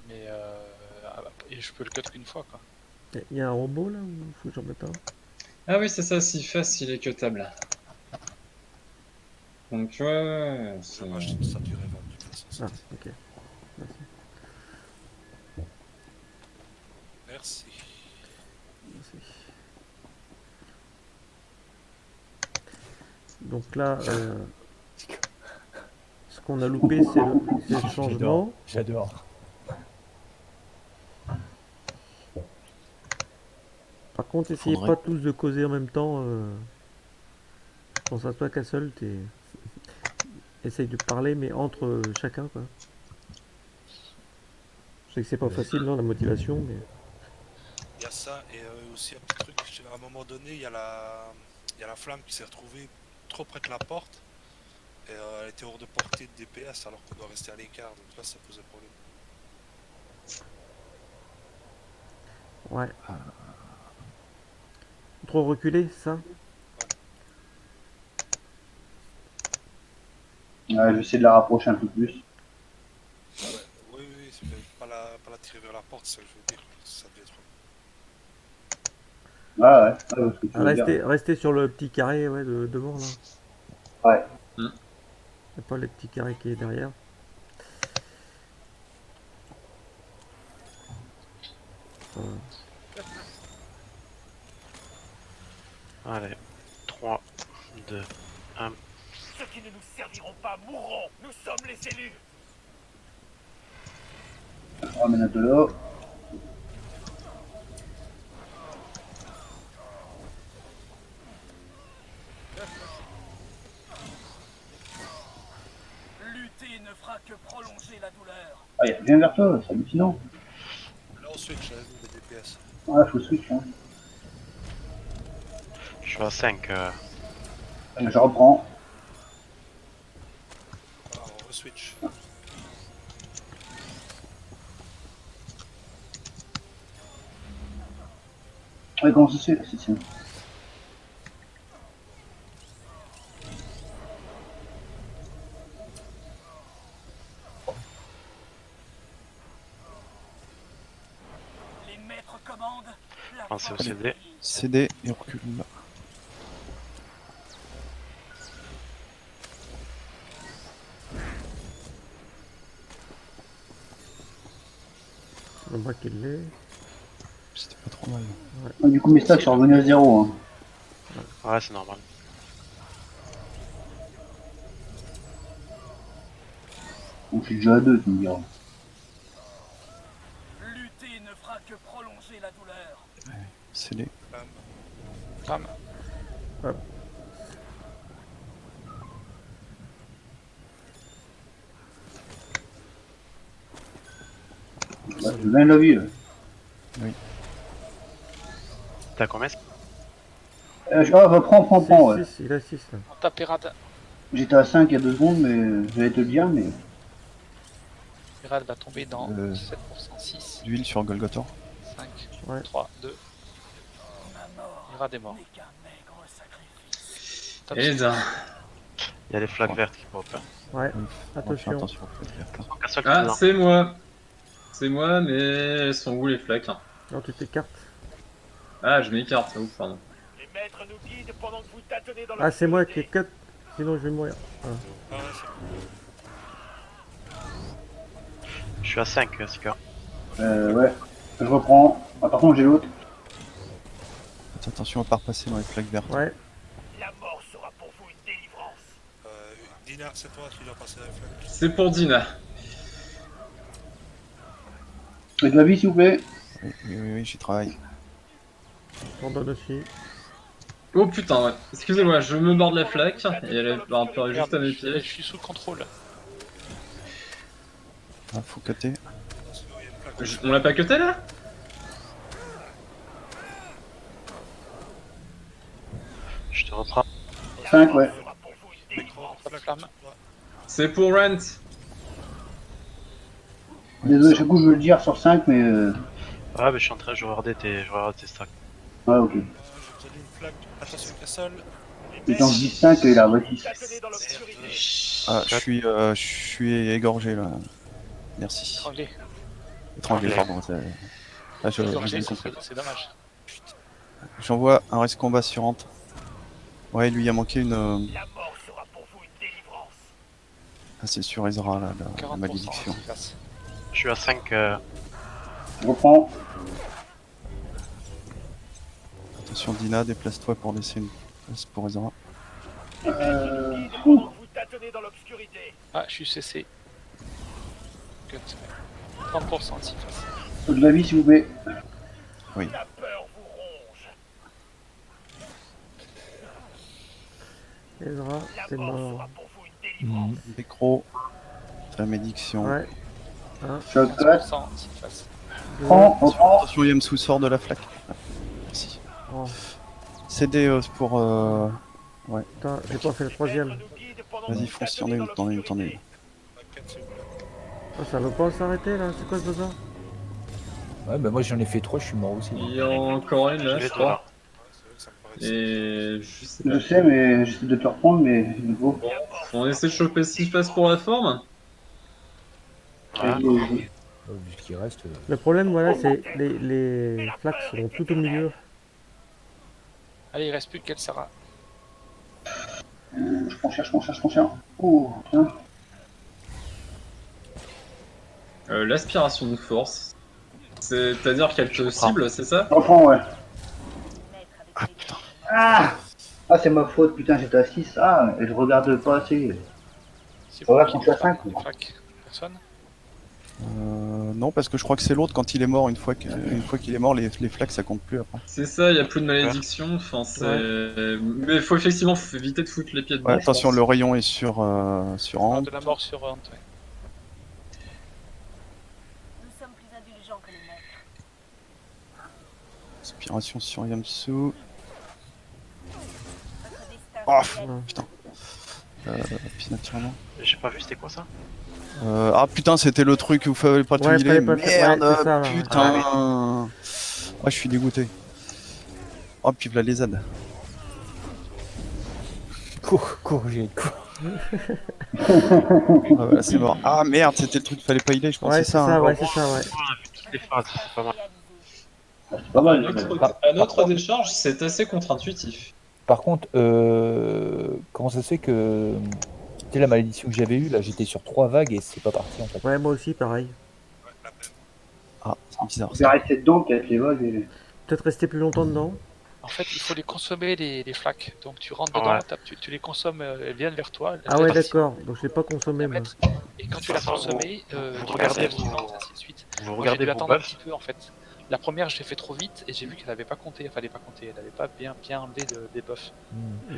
Mais et je peux le cut qu'une fois, quoi. Il y a un robot là ou faut que j'en mette un? Ah oui, c'est ça, Sifas, il est cuttable. Donc, ouais, c'est... Dommage, c'est une statue rêvable, de toute façon. Ah, ok. Merci. Merci. Merci. Donc là, ce qu'on a loupé, c'est le changement. J'adore. Par contre, essayez Faudrait- pas tous de causer en même temps. Je pense à toi, Castle, essaye de parler, mais entre chacun, quoi. Je sais que c'est pas facile, non, la motivation, mais... Il y a ça, et aussi un petit truc, à un moment donné, il y a la flamme qui s'est retrouvée trop près de la porte, et elle était hors de portée de DPS alors qu'on doit rester à l'écart, donc là ça posait problème. Ouais. Trop reculé, ça? Ouais, je vais essayer de la rapprocher un peu plus. Oui, c'est pas la tirer vers la porte, c'est ça que je veux dire, ça devait être... Ah ouais, je vois ce que tu veux dire. Restez sur le petit carré, ouais, devant, là. Ouais. Et pas le petit carré qui est derrière. Allez, 3, 2, 1. Ceux qui ne nous serviront pas mourront. Nous sommes les élus. Ramène un de l'eau. Lutter ne fera que prolonger la douleur. Ah, il vient vers toi, c'est hallucinant. Là on switch, les DPS. Ah, faut switch, hein. Je suis à 5. Je reprends. Voilà, on re-switch. Ouais, comment ça se fait? C'est... Les maîtres commandent. La Pensez au force CD. CD et recule là. Le bras qu'il l'est. C'était pas trop mal. Ah, du coup, mes stacks sont revenus à 0. Hein. Ouais, c'est normal. Donc, je suis déjà à 2, tu me diras. lutter ne fera que prolonger la douleur. CD. Femme. Ouais, je viens de la vie, là. T'as combien? Ah, bah, prends, ouais. 6, il a 6, là. On tape Erad. J'étais à 5 il y a 2 secondes, mais j'allais te le dire, mais... Erad va tomber dans Euh. 7%, 6, D'huile sur Golgotor. 5, Ouais. 3, 2. Ma mort Erad est mort. n'est qu'un maigre sacrifice. Top Et d'un. Il y a les flaques vertes qui pop. Ouais, On fait attention. attention. faut être vert, là. Castle, Ah, dedans. c'est moi. C'est moi, mais elles sont où les flaques hein? Non, tu t'écartes. Ah, je m'écarte, ouf, pardon. Les maîtres nous guident pendant que vous tâtonnez dans Ah, c'est moi qui ai l'obscurité. 4, sinon je vais mourir. Ah. Ah ouais, c'est Je suis à 5, Sika. Ouais. Je reprends. Ah, par contre, j'ai l'autre. Faites attention à pas repasser dans les plaques vertes. Ouais, La mort sera pour vous une délivrance. Dina, c'est toi qui dois passer la flamme. C'est pour Dina. Avec la vie, s'il vous plaît. Oui, j'y travaille. j'en donne aussi. Oh putain, ouais. Excusez-moi, je me mords de la flaque et elle est un peu juste à mes Je pieds. suis sous contrôle. Ah, faut cutter. Attention, il y a une flaque. On l'a pas cuté là? Je te retrape. 5, ouais. Sera pour vous une délivrance. Pas de flamme. C'est pour Rent. Désolé, chaque coup, je veux le dire sur 5, mais... Ouais, mais je suis en train je regarde tes stacks. Ouais, ok. Je vais te donner une flaque. Attention, Castle. Et quand je dis 5, il a vrai 6. Tâtonnez dans l'obscurité. Ah, je suis égorgé là. Merci. Étranglé. Étranglé, Étranglé. pardon. Ah, je Étranglé, l'ai compris. c'est dommage. J'envoie un reste combat sur Ant. Ouais, lui, il a manqué une. La mort sera pour vous une délivrance. Ah, c'est sur Ezra, là, la 40% malédiction. anti-face. Je suis à 5. Je reprends. Attention, Dina, déplace-toi pour laisser une place pour Ezra. Pendant que vous tâtonnez dans l'obscurité. Ah, je suis CC. Cut. 30% anti-face. Peu de la vie, s'il vous plaît. Oui. La peur vous ronge. Ezra, La c'est mort mort. sera pour vous une délivrance. Décro. La malédiction. Ouais. Un, Je suis à 4. 15% anti-face. deux, Prends, reprends. Attention, Yamsou sort de la flaque. Ah, merci. oh. CD pour. Putain, j'ai pas fait le troisième. Nous guide pendant Vas-y, que vous fonce, tâtonnez dans t'en es où. l'obscurité. T'inquiète, s'il vous plaît. Oh, ça veut pas s'arrêter là, c'est quoi ce bazar? Ouais, bah moi j'en ai fait 3, je suis mort aussi. Il y a encore une là, Je je l'ai deux, là. crois. Ouais, c'est vrai que ça me paraît. Et je sais pas. Je sais, mais j'essaie de te reprendre, mais de nouveau. Bon, on essaie de choper ce qui se passe pour la forme. Ouais. Vas-y. Vu ce qui reste. Le problème, voilà, c'est les flaques seront tout au milieu. Allez, il reste plus que Kelsara. Je prends cher, je prends cher, je prends cher. Oh, tiens. L'aspiration de force. C'est-à-dire qu'elle te comprends. cible, c'est ça? Je reprends, ouais. Ah putain. Ah! Ah, c'est ma faute, putain, j'étais à 6. Ah, et je regarde pas assez. C'est Ça va, qui qu'on fait à les 5, les quoi. flaques. Personne. Non, parce que je crois que c'est l'autre quand il est mort. Une fois qu'il est mort, les flaques ça compte plus après. C'est ça, il n'y a plus de malédiction. Enfin, mais il faut effectivement éviter de foutre les pieds dedans. Ouais, je attention, pense. le rayon est sur Ah, Ant. de la mort sur Hunt, ouais. Nous sommes plus indulgents que les maîtres. Inspiration sur Yamsou. Votre destin Oh, c'est la vie. putain. Puis naturellement. J'ai pas vu, c'était quoi ça? Ah putain, c'était le truc où il fallait pas tout Ouais, healer. fallait pas faire- Merde, ouais, c'est ça, là. putain. Ah, je suis dégoûté. Oh, puis voilà les ZAD. Cours, j'ai cours. Ah, voilà, c'est mort. Ah merde, c'était le truc qu'il fallait pas healer, je pense. Ouais, c'est ça. Hein. ouais, c'est ça, ouais. On a vu toutes les phases, c'est pas mal. Réalisé. C'est pas mal. À notre décharge, c'est assez contre-intuitif. Par contre, comment ça se fait que. Tu sais, la malédiction que j'avais eue, là, j'étais sur 3 vagues et c'est pas parti en fait. Ouais, moi aussi, pareil. Ouais, la même. Ah, c'est bizarre. Je vais rester dedans, peut-être les vagues. Peut-être rester plus longtemps dedans. En fait, il faut les consommer, les flaques. Donc tu rentres Ouais. dedans, tu les consommes, elles viennent vers toi. Ah ouais, elles d'accord. Donc je l'ai pas consommé, la moi. mettre. Et quand tu l'as consommée, vous tu regardez passes à la vos- suivante, ainsi de suite. Vous Moi, j'ai regardez dû vos attendre un buffs. petit peu en fait. La première, je l'ai fait trop vite et j'ai vu qu'elle n'avait pas compté. Enfin, elle n'avait pas compté. Elle n'avait pas bien enlevé des buffs.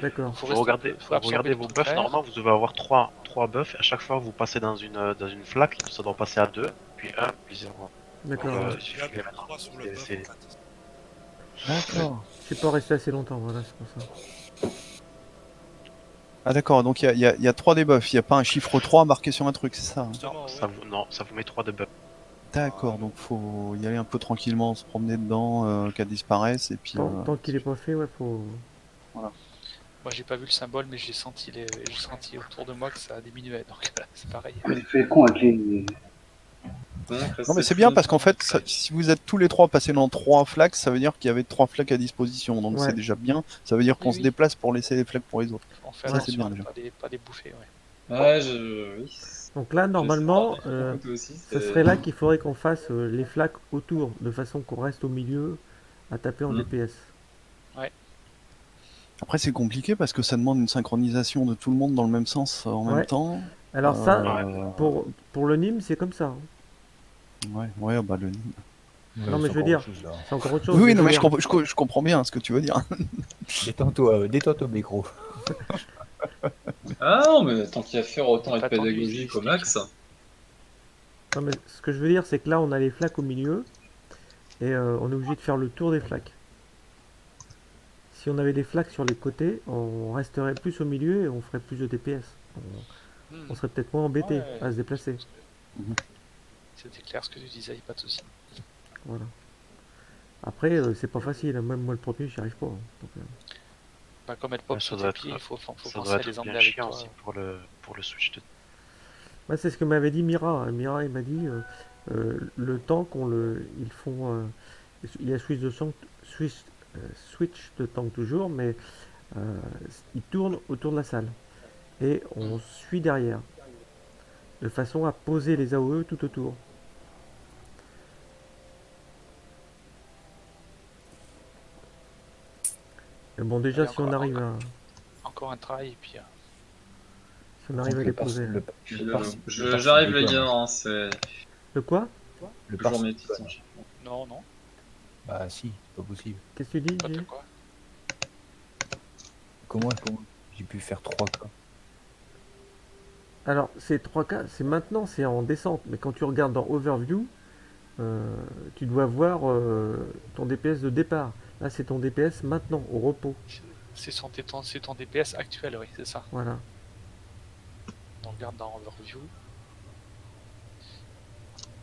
D'accord. Faut Vous regardez, faut vous absorber regardez le vos tout buffs, vert. normalement vous devez avoir 3 buffs, à chaque fois vous passez dans une flaque, ça doit passer à 2, puis 1, puis 0. D'accord. Euh, ouais. il suffit Il y a de les mettre. 3 sur le C'est- buff, c'est- en fait. D'accord. Je suis pas resté assez longtemps, voilà, c'est pour ça. Ah d'accord, donc il y a 3 debuffs, il n'y a pas un chiffre 3 marqué sur un truc, c'est ça hein. Justement, Ça ouais. vous, non, ça vous met 3 de buffs. D'accord, donc faut y aller un peu tranquillement, se promener dedans, qu'elle disparaisse, et puis... Tant qu'il est pas fait, ouais, faut. Moi, j'ai pas vu le symbole, mais j'ai senti autour de moi que ça diminuait. Donc c'est pareil. J'ai fait con avec les. Non mais c'est bien parce qu'en fait, si vous êtes tous les 3 passés dans 3 flaques, ça veut dire qu'il y avait 3 flaques à disposition, donc Ouais. c'est déjà bien, ça veut dire qu'on Oui, se oui. déplace pour laisser les flaques pour les autres. On fait Ça, attention c'est bien, de déjà. pas les bouffer. Ouais. Ouais, oui. Donc là, normalement, ce serait là qu'il faudrait qu'on fasse les flaques autour, de façon qu'on reste au milieu à taper en Mm. DPS. Après c'est compliqué parce que ça demande une synchronisation de tout le monde dans le même sens en Ouais. même temps. Alors ça, Euh, pour le Nîmes, c'est comme ça. hein. Ouais, bah le... Non, mais je veux dire- C'est encore autre chose. Oui, mais non je mais veux dire- je comprends bien ce que tu veux dire. Détends-toi au micro. Ah non, mais tant qu'il y a à faire, autant être Pas tendu, pédagogique c'est au max. Non, mais ce que je veux dire, c'est que là, on a les flaques au milieu et on est obligé de faire le tour des flaques. Si on avait des flaques sur les côtés, on resterait plus au milieu et on ferait plus de DPS. On serait peut-être moins embêté Ouais. à se déplacer. C'était clair ce que tu disais, y a pas de souci. Voilà. Après, c'est pas facile. hein. Même moi, le premier, j'y arrive pas. hein. Donc, Bah, comme elle pop Ouais, ça sur doit tes être- pieds, il faut Ça penser doit à être les emmener bien avec chiant toi. aussi pour le switch de... ouais, c'est ce que m'avait dit Mira. Mira, il m'a dit le temps ils font. Il y a Swiss switch de tank toujours, mais il tourne autour de la salle. Et on suit derrière, de façon à poser les AOE tout autour. Mais bon, déjà, Et si on arrive à, Encore un try, et puis si on arrive à les poser. J'arrive les gars, hein, c'est... Le quoi? Le Toujours par mes petits enchaînements. non, non, Bah si, c'est pas possible. Qu'est-ce que tu dis, pas de Gilles? quoi. Comment j'ai pu faire 3K? Alors, c'est 3K, c'est maintenant, c'est en descente. Mais quand tu regardes dans Overview, tu dois voir ton DPS de départ. Là, c'est ton DPS maintenant, au repos. C'est ton DPS actuel, oui, c'est ça. Voilà. On regarde dans Overview.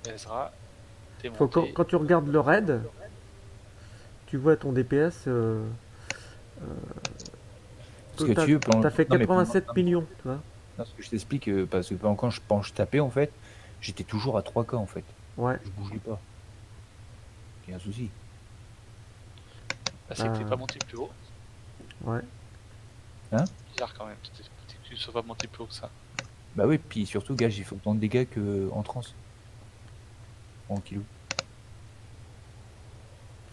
Ezra, t'es Faut monté. quand tu regardes le raid, tu vois ton DPS. Parce que tu veux, T'as fait non, mais 87 millions, tu vois. Non, ce que je t'explique, parce que quand je tapais, en fait, j'étais toujours à 3K, en fait. Ouais. Je bougeais pas. Il y a un souci. Bah, c'est que t'es pas monté plus haut. Ouais. Hein? Bizarre quand même, que tu sois pas monté plus haut que ça. Bah oui, puis surtout, gars, j'ai fait autant de dégâts qu'en trans. En kilo.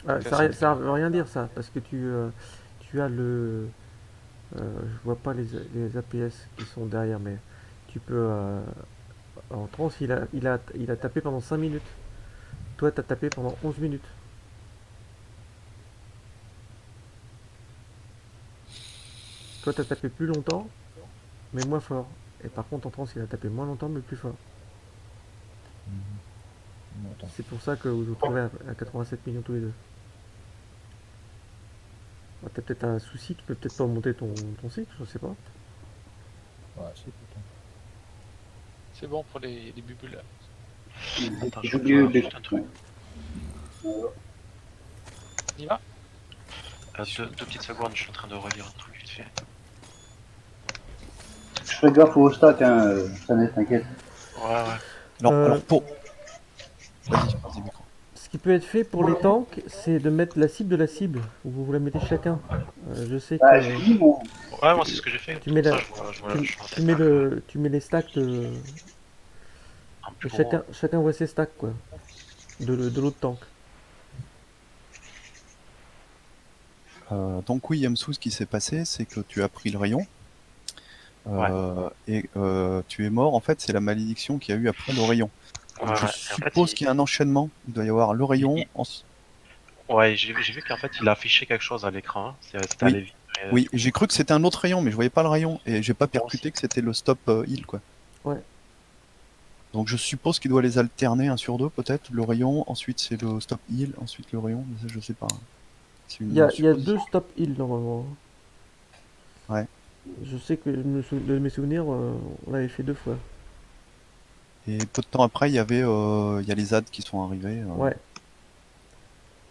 Ça veut rien dire ça, parce que tu as le. Je vois pas les APS qui sont derrière, mais tu peux. En trans, il a tapé pendant 5 minutes. Toi, t'as tapé pendant 11 minutes. Toi, t'as tapé plus longtemps, mais moins fort. Et par contre, en trans, il a tapé moins longtemps, mais plus fort. Bon, attends. C'est pour ça que vous vous trouvez à 87 millions tous les deux. Ah, t'as peut-être un souci, tu peux peut-être pas monter ton cycle, je sais pas. Ouais, c'est tout. C'est bon pour les bubules. Attends, J'ai je oublié vois le juste un truc. On y va? Deux petites secondes, je suis en train de relire un truc vite fait. Je ferai gaffe au stack, hein, ça n'est, t'inquiète. Ouais, ouais. Alors pour. Vas-y, micro. Ce qui peut être fait pour les tanks, c'est de mettre la cible de la cible, où vous la mettez chacun. Je sais Bah, que j'ai mis mon. Ouais, moi c'est ce que j'ai fait. tu mets, Comme la, ça, je vois tu mets les stacks de un plus gros. chacun voit ses stacks quoi, de l'autre tank. Donc oui, Yamsou, ce qui s'est passé, c'est que tu as pris le rayon. Et tu es mort. En fait, c'est la malédiction qu'il y a eu après le rayon. Donc, Ouais, je ouais. suppose qu'il y a un enchaînement. Il doit y avoir le rayon. Ouais, j'ai vu qu'en fait il a affiché quelque chose à l'écran. Hein. C'était Oui. allé vite. Mais, Oui, j'ai cru que c'était un autre rayon, mais je voyais pas le rayon. Et j'ai pas Moi percuté aussi. que c'était le stop heal, quoi. Ouais. Donc je suppose qu'il doit les alterner un sur deux, peut-être. Le rayon, ensuite c'est le stop heal, ensuite le rayon. Mais ça, je sais pas. C'est une Il y a supposition. 2 stop heal normalement. Ouais. Je sais que de mes souvenirs, on l'avait fait 2 fois. Et peu de temps après, il y a les ZAD qui sont arrivés. Ouais.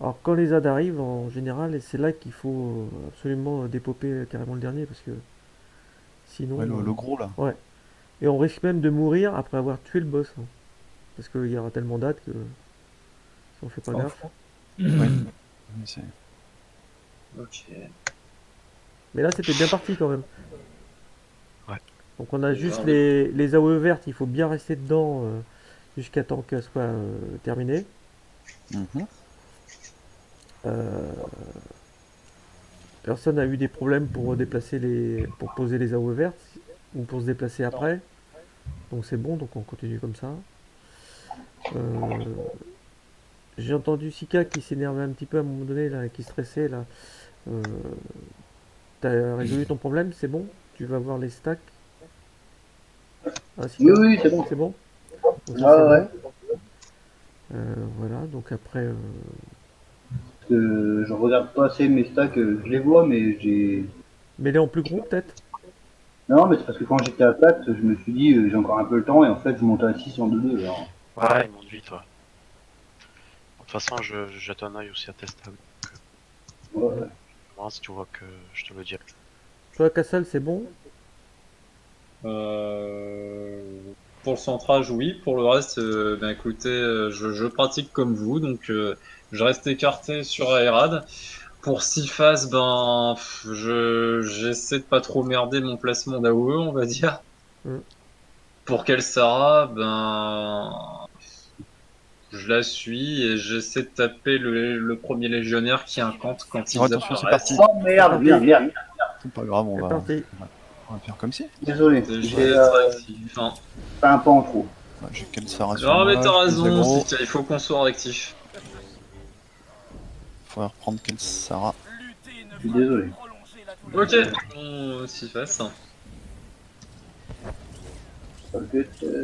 Alors quand les AD arrivent en général, et c'est là qu'il faut absolument dépoper carrément le dernier parce que sinon. Ouais, le gros là. Ouais. Et on risque même de mourir après avoir tué le boss. Hein. Parce qu'il y aura tellement d'AD que si on fait pas gaffe. Ouais. Oui, c'est- Ok. Mais là c'était bien parti quand même. Ouais. Donc on a juste les AOE vertes, il faut bien rester dedans jusqu'à temps qu'elles soient terminées. Mhm. Personne n'a eu des problèmes pour pour poser les AOE vertes ou pour se déplacer après. Donc c'est bon, donc on continue comme ça. J'ai entendu Sika qui s'énervait un petit peu à un moment donné, là, qui stressait là. T'as résolu ton problème, c'est bon? Tu vas voir les stacks? Ah, Sika, Oui, c'est bon. c'est bon? Donc, ça, Ah c'est ouais. bon. Voilà, donc après. Parce que je regarde pas assez mes stacks, je les vois, mais j'ai. Mets-les en plus gros peut-être? Non, mais c'est parce que quand j'étais à 4, je me suis dit, j'ai encore un peu le temps, et en fait, je monte à 6 en 2-2. Alors. Ouais, ils montent vite, ouais. De toute façon, je jette un œil aussi à testable. Ouais. Moi, si tu vois que je te le dirai. Toi, Castle, c'est bon? Pour le centrage, oui. Pour le reste, ben écoutez, je pratique comme vous, donc je reste écarté sur Aerad. Pour 6 phases, j'essaie de pas trop merder mon placement d'AOE, on va dire. Mm. Pour Kelsara, je la suis et j'essaie de taper le premier légionnaire qui incante quand ils Attention, c'est apparaissent. parti. Oh merde, merde. C'est pas grave, on C'est va parti. faire comme si. Désolé, Je j'ai vais être actif. Hein. fait un pas en trop. Ouais, j'ai Kelsara sur Non, moi, mais t'as je les raison, aggro. il faut qu'on soit réactif. Faudrait reprendre Kelsara. Je suis désolé. Ok, on s'y fasse.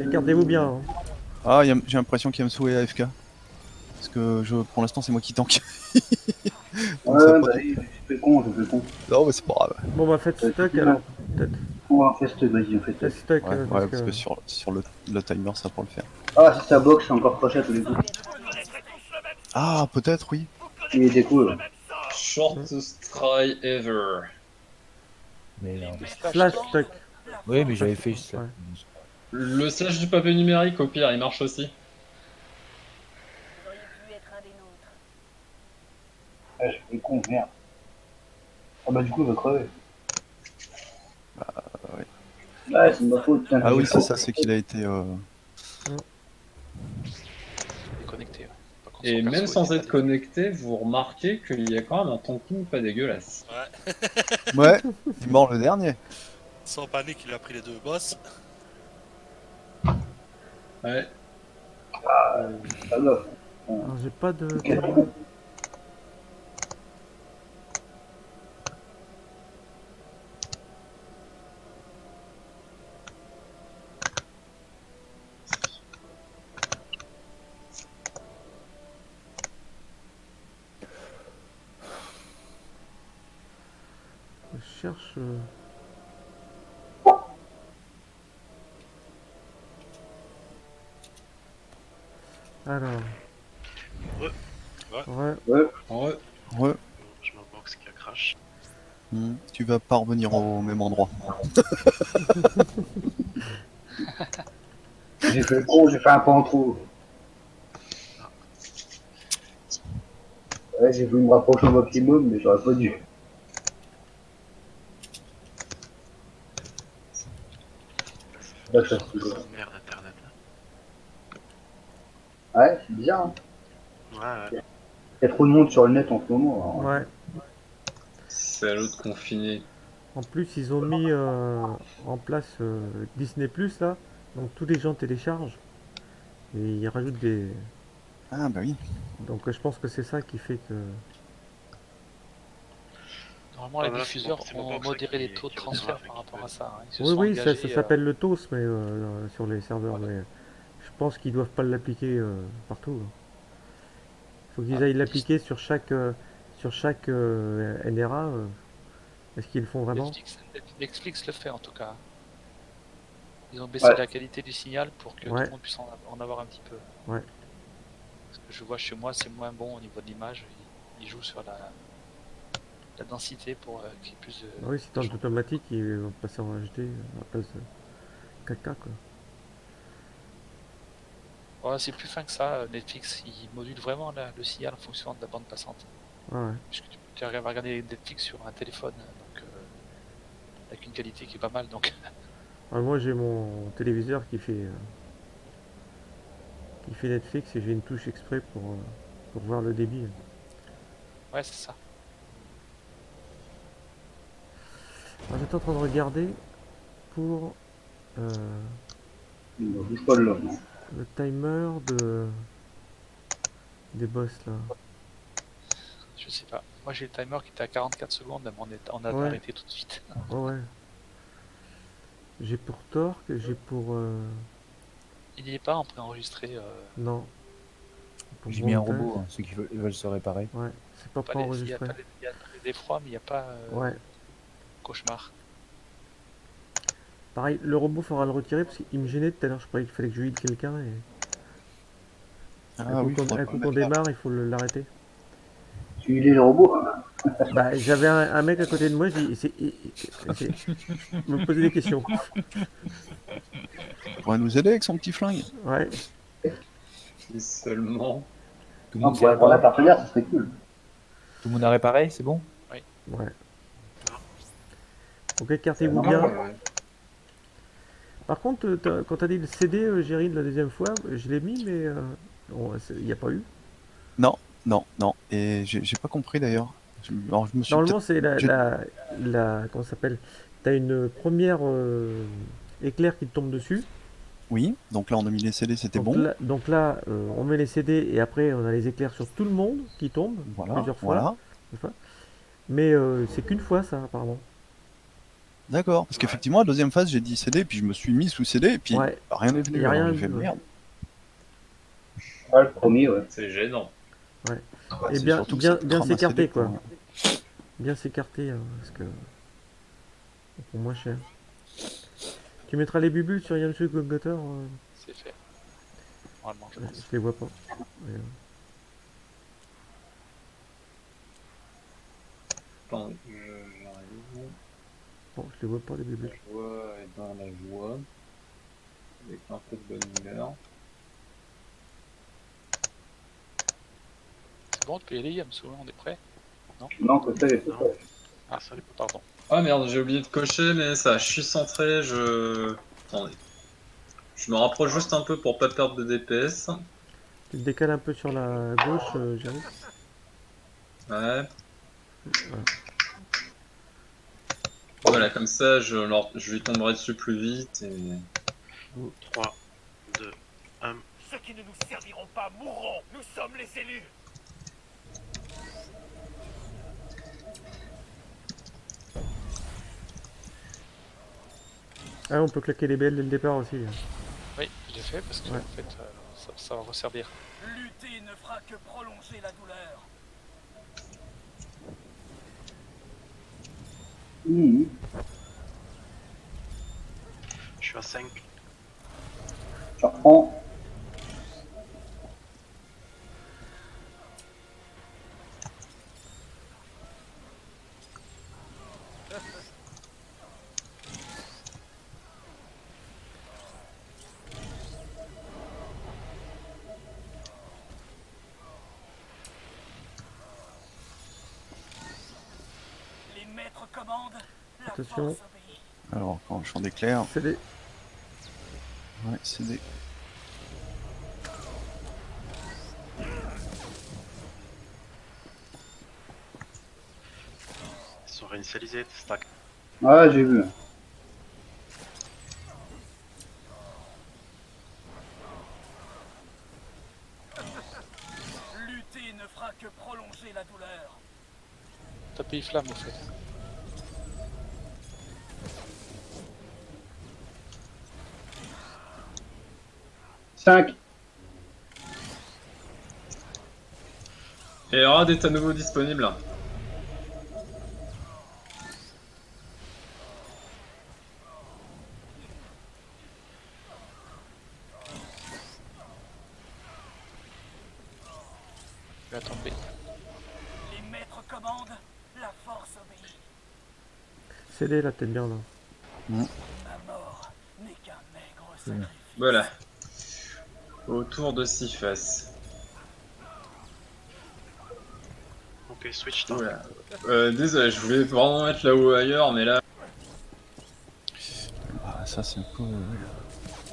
Écartez-vous bien. Hein. Ah, j'ai l'impression qu'il y a Msou et AFK. Parce que pour l'instant, c'est moi qui tank. Donc, ça Ouais, va bah pas oui, je fais con, je fais con. Non, mais c'est pas grave. Bon, bah faites stock alors. Peut-être. On fait stock, vas-y, on fait Faites stock. stock. Ouais, parce que sur le timer, ça pourra le faire. Ah, si ça boxe, c'est encore crochet tous les coups. Ah, peut-être, oui. Il était cool. Shortest try ever. Mais non. Slash stock. Oui, mais j'avais fait ça. Ouais. Le slash du papier numérique, au pire, il marche aussi. Vous auriez pu être un des nôtres. Ah, je fais con, merde. Ah bah du coup, il va crever. ouais. Ouais, c'est de ma faute. Putain, Ah oui, j'ai c'est faux. ça, c'est qu'il a été. Déconnecté. Pas qu'on Et soit même perso, sans il est être connecté, vous remarquez qu'il y a quand même un tonkin pas dégueulasse. Ouais, il est mort le dernier. Sans panique, il a pris les 2 boss. Ouais. Pas grave. Alors, j'ai pas de. Je cherche. Alors. Ouais. Ouais. Ouais. Ouais. Je me boxe qui a crash. Tu vas pas revenir au même endroit. J'ai fait con, j'ai fait un pas en trop. Ouais, j'ai voulu me rapprocher au maximum, mais j'aurais pas dû. Là, ça se joue. Merde, internet. Ouais, c'est bizarre. Hein. Ouais. Il y a trop de monde sur le net en ce moment. Alors. Ouais. C'est à l'autre confiné. En plus, ils ont mis en place Disney Plus là. Donc tous les gens téléchargent. Et ils rajoutent des. Ah, bah oui. Donc je pense que c'est ça qui fait que. Normalement, les diffuseurs ont modéré les taux de transfert par rapport à ça. Hein. Ils se Oui, sont oui, ça engagés, s'appelle le TOS mais, sur les serveurs. Voilà. Mais je pense qu'ils doivent pas l'appliquer partout. Il faut qu'ils aillent l'appliquer sur chaque NRA. Est-ce qu'ils le font vraiment? Netflix le fait en tout cas. Ils ont baissé Ouais. la qualité du signal pour que tout Ouais. le monde puisse en avoir un petit peu. Ouais. Parce que je vois chez moi, c'est moins bon au niveau de l'image. Ils jouent sur la densité pour qu'il y ait plus de. Oui, si t'en automatique, ils vont passer en HD à la place de caca quoi. Ouais, c'est plus fin que ça. Netflix, il module vraiment le signal en fonction de la bande passante. Ouais. Puisque tu arrives à regarder Netflix sur un téléphone, donc avec une qualité qui est pas mal. Donc Moi j'ai mon téléviseur qui fait Netflix et j'ai une touche exprès pour voir le débit. ouais, c'est ça. Alors, j'étais en train de regarder pour Il ne bouge pas de l'homme. le timer des boss là. Je sais pas. Moi j'ai le timer qui était à 44 secondes, mais on a Ouais. arrêté tout de suite. Ouais. J'ai pour Torque, j'ai pour Il n'y est pas en préenregistré. non. Pour J'ai mis un montage. robot, hein, ceux qui veulent se réparer. Ouais, c'est pas Il y a préenregistré. pas il y a des froids, mais il n'y a pas Ouais. cauchemar. Pareil, le robot faudra le retirer parce qu'il me gênait tout à l'heure. Je croyais qu'il fallait que je heal quelqu'un et Ah oui, un faudrait coup pas qu'on mettre là. démarre, il faut l'arrêter. Tu lis le robot hein. Bah, j'avais un mec à côté de moi, je me posais des questions. Il pourrait nous aider avec son petit flingue. Ouais. Si seulement. Tout le On monde s'est pourrait prendre un réparé. partenaire, ça serait cool. Tout le le monde a réparé, c'est bon? Ouais. Donc écartez-vous bien. Ouais. Par contre, quand t'as dit le CD, Gérine, la deuxième fois, je l'ai mis, mais il n'y a pas eu. Non, non, non. Et j'ai pas compris d'ailleurs. Alors, je me suis Normalement, peut-être. c'est j'ai- comment ça s'appelle? T'as une première éclair qui te tombe dessus. Oui, donc là on a mis les CD, c'était bon. Donc là, on met les CD et après on a les éclairs sur tout le monde qui tombent Voilà, plusieurs fois. voilà. Une fois. Mais c'est qu'une fois ça, apparemment. D'accord. Parce qu'effectivement, la deuxième phase, j'ai dit CD, puis je me suis mis sous CD, et puis Ouais. rien n'est venu. Y a Alors rien j'ai fait eu, ouais. merde. Ah, le premier, ouais. C'est gênant. Bah, Et c'est bien, surtout que bien, ça bien crame un s'écarter, CD, quoi. Bien s'écarter, parce que ça coûte moins cher. Tu mettras les bubules sur Yamsu Golgotter C'est fait. Normalement, je je pense. les vois pas. Mais, Attends, j'arrive. bon, je les vois pas, les bubules. La joie est dans la joie. Avec un peu de bonne humeur. C'est bon, tu peux y aller, Yamsou, on est prêt? Non, comme ça, j'ai fait ça. Ah, ça n'est pas, pardon. Ah merde, j'ai oublié de cocher, mais ça, je suis centré, je... Attendez. Je me rapproche juste un peu pour pas perdre de DPS. Tu te décales un peu sur la gauche, Jerry. Ouais. Voilà, comme ça, je lui tomberai dessus plus vite et... 3, 2, 1. Ceux qui ne nous serviront pas mourront. Nous sommes les élus. Ah, on peut claquer les BL dès le départ aussi. Oui, je l'ai fait parce que Ouais. en fait, ça va resservir. Lutter ne fera que prolonger la douleur. Mmh. Je suis à 5. Je reprends. Les maîtres commandent. La Attention. force obéit. Alors, quand le champ d'éclair, CD. ouais, CD. Ils sont réinitialisés, stack. Ah, j'ai vu. Lutter ne fera que prolonger la douleur. Tapez flamme au fait. Cinq. Et Rad est à nouveau disponible. Il va tomber. Les maîtres commandent. La force obéit. CD là, t'es bien là. Ma mort n'est qu'un maigre sacrifice. Voilà. Autour de Sifas. Ok, switch down. Voilà. Désolé, je voulais vraiment mettre là ou ailleurs, mais là, Ah, ça, c'est un peu.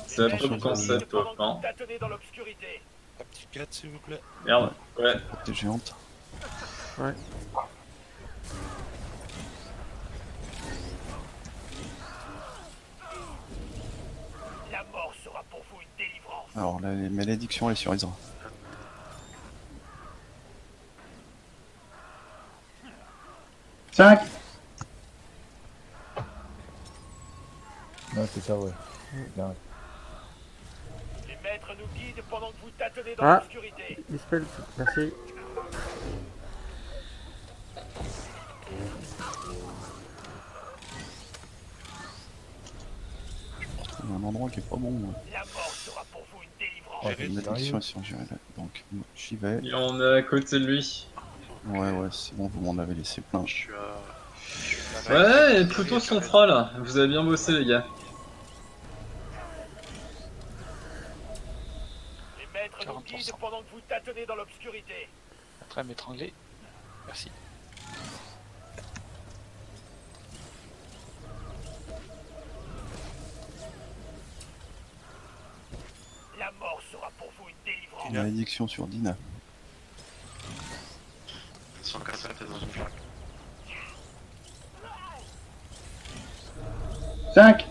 ça Attention, pop quand ça pop, hein. Tâtonnez dans l'obscurité. La petite 4, s'il vous plaît. Merde, ouais. T'es géante. Ouais. La mort sera pour vous une délivrance. Alors, là, les malédictions, elle est sur Isra. Cinq. Non, c'est ça, ouais. Là, Les maîtres nous guident pendant que vous tâtonnez dans Ah. l'obscurité. Dispel, merci. Il y a un endroit qui est pas bon. Ouais. La mort sera pour vous une délivrance. Ouais, Les c'est malédictions, elles sont gérées là. Donc, moi, j'y vais. Et on est à côté de lui. Ouais, ouais, c'est bon, vous m'en avez laissé plein. Je suis à... Ouais, et plutôt central. Vous avez bien bossé, les gars. Les maîtres nous 40%. guident pendant que vous tâtonnez dans l'obscurité. En train de m'étrangler. Merci. Dina. Malédiction sur Dina. Son Cassel, t'es dans une flaque. 5.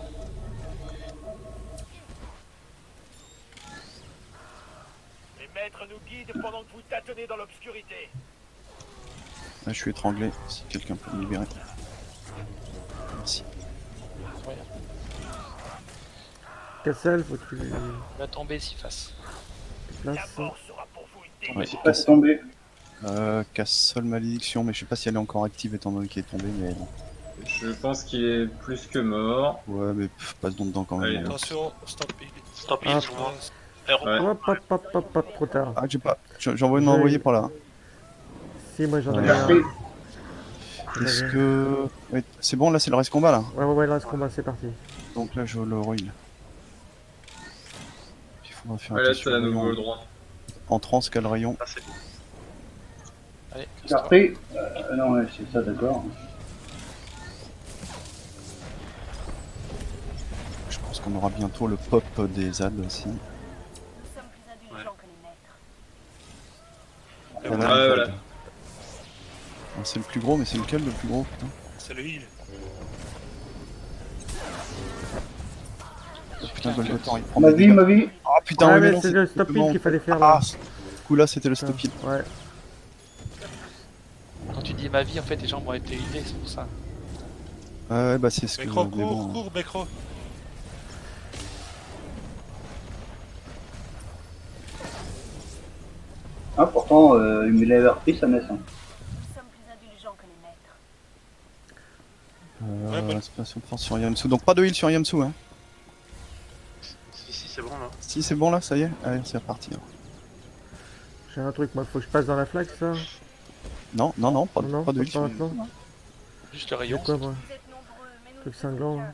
Les maîtres nous guident pendant que vous tâtonnez dans l'obscurité. Là, je suis étranglé. Si quelqu'un peut me libérer. Merci. Cassel, faut que tu Il va tomber s'il fasse. La places. mort sera pour vous une Ouais, C'est pas tombé. Castle Malédiction, mais je sais pas si elle est encore active étant donné qu'il est tombé, mais bon. Je pense qu'il est plus que mort. Ouais, mais passe donc dedans quand même. Allez, hein. Attention, stop il. Stop Ah. il sur moi. Héros. Ouais. Hop, hop, hop, hop, hop, trop tard. Ah, j'ai pas. J'en envoie une J'ai- envoyer par là. Si, moi j'en ai Ouais. un. Merci. Est-ce que. Ouais, c'est bon, là c'est le reste combat là. Ouais, là, ce combat, c'est parti. Donc là je le ruine. Il faudra faire Ouais, là, attention t'as à au nouveau rayon. le droit. En trans, quel rayon. Là, c'est bon. Allez, J'ai repris. Non, ouais, c'est ça, d'accord. Je pense qu'on aura bientôt le pop des ZAD aussi. Nous sommes plus indulgents que les maîtres. Ah, là, Ouais, le voilà. ZAD. Ah, c'est le plus gros, mais c'est lequel le plus gros putain. C'est le heal. Oh, putain, Golgothor il prend Ma des vie, dégâts. ma vie. Ah putain, Ouais, ouais, mais non, c'est le stop simplement- heal qu'il fallait faire là. Ah, ce coup-là c'était le stop heal. Ouais. Quand tu dis ma vie, en fait, les gens vont être healés, c'est pour ça. Ouais, bah c'est ce que. Becro, mais bon, cours, cours, Becro. Ah, pourtant, il me l'avait repris, sa messe. Hein. Nous sommes plus indulgents que les maîtres. Ouais, bah- Inspiration de force sur Yamsu. Donc pas de heal sur Yamsu, hein. Si, c'est bon là. Si c'est bon là, ça y est. Allez, c'est reparti. hein. J'ai un truc, moi, faut que je passe dans la flaque, ça. Non, non, non, pas, Non, pas de pas heal sur Yamsu. maintenant. Juste le J'ai rayon. quoi, moi Vous êtes nombreux, mais nous Truc ne faisons cinglant. qu'un. hein.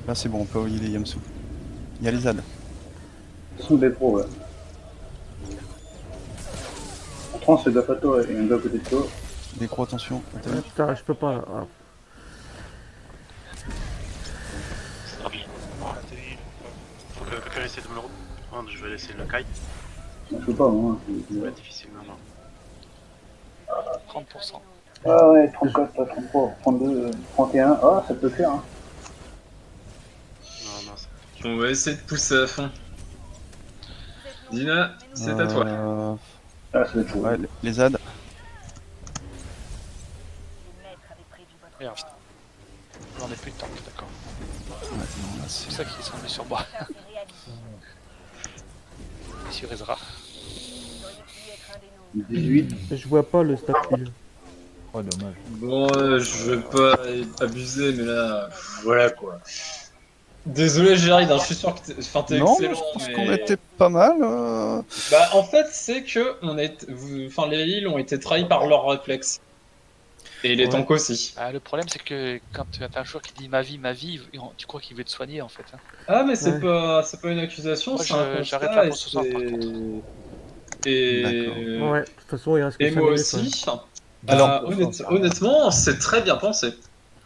Là c'est bon, on peut healer Yamsu. Il y a les ZAD. Son des pros, ouais. En trans, fais gaffe à toi, il y a un gars à côté de toi. Décro, attention. Ah, Attends. putain, je peux pas là. Ah. Stop il. Ah, t'es heal. Faut que quelqu'un essaie de me le reprendre. Je vais laisser le kite. Je peux pas, moi. Ça va être difficile maintenant. 30%. Ah ouais, 34, 33, 32, 31. Ah, ça peut faire, hein. Non, non, c'est. On va essayer de pousser à fond. Vous êtes nombreux, Dina, mais nous c'est à toi. Ah, ça va être chaud. Ouais, les ZAD. Les maîtres avaient prévu votre Merde. mort. On n'est plus de temps, d'accord. Ouais, non, là, C'est c'est- ça qui sont mis sur moi. Ça s'est réalisé. Sur Ezra. Vous auriez pu être un des nôtres. 18. Je vois pas le stop heal. Oh, dommage. Bon, je vais pas abuser, mais là, voilà quoi. Désolé Gérard, hein, je suis sûr que t'es Non, mais excellent. je pense mais- qu'on était pas mal. Bah en fait c'est que les heals ont été trahis par leurs réflexes. Et les Ouais. tanks aussi. Ah, le problème, c'est que quand tu as un joueur qui dit ma vie, tu crois qu'il veut te soigner en fait. Hein. Ah mais c'est Ouais. pas une accusation, Moi, c'est un constat. j'arrête là pour et ce soir, par Et, Ouais, de toute façon, il reste que et 5 moi minutes. Ouais. aussi. Alors- Honnêtement, c'est très bien pensé.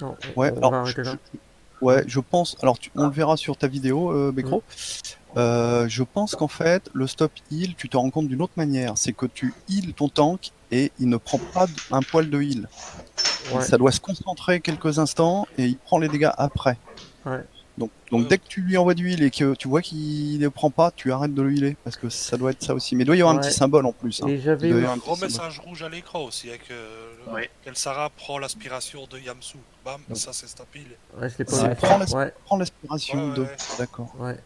Non, Ouais, on alors, va arrêter là. Ouais, je pense. Alors, on le verra sur ta vidéo, Becro. Je pense qu'en fait, le stop heal, tu te rends compte d'une autre manière. C'est que tu heal ton tank et il ne prend pas un poil de heal. Ouais. Ça doit se concentrer quelques instants et il prend les dégâts après. Ouais. Donc dès que tu lui envoies du heal et que tu vois qu'il ne prend pas, tu arrêtes de le healer. Parce que ça doit être ça aussi. Mais il doit y avoir un Ouais. petit symbole en plus. Hein. Et j'avais Il doit y Il y a avoir un gros petit symbole. message rouge à l'écran aussi avec Ouais. Kelsara prend l'aspiration de Yamsu. Bam, Donc. ça c'est stop heal. Ouais, je l'ai C'est pas prends vu. Ouais, Prends l'aspiration Ouais, de. ouais. D'accord. ouais.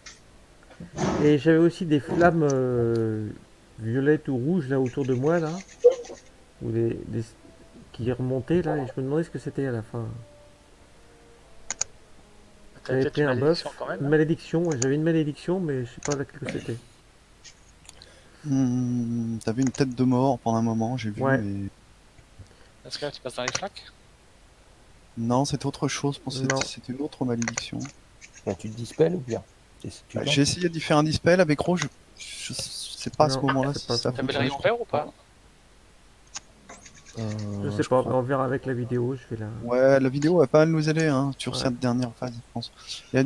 Et j'avais aussi des flammes violettes ou rouges là autour de moi là. Ou qui remontaient là. Et je me demandais ce que c'était à la fin. T'as J'avais peut-être pris une un buff. malédiction quand même. Une malédiction, ouais, j'avais une malédiction, mais je sais pas laquelle que c'était. T'avais une tête de mort pendant un moment, j'ai vu. Ouais. Mais... Est-ce que là, tu passes dans les flaques? Non, c'était autre chose. Je pensais que Non. c'était une autre malédiction. Là, tu te dispelles ou bien J'ai essayé d'y faire un dispel avec Ro, je sais pas à ce Non, moment-là c'est si pas ça ça. T'avais le fonctionne. rayon vert ou pas? Je sais pas, mais on verra avec la vidéo. Je vais la. Ouais, la vidéo va pas mal nous aider hein, sur Ouais. cette dernière phase, je pense. Il y a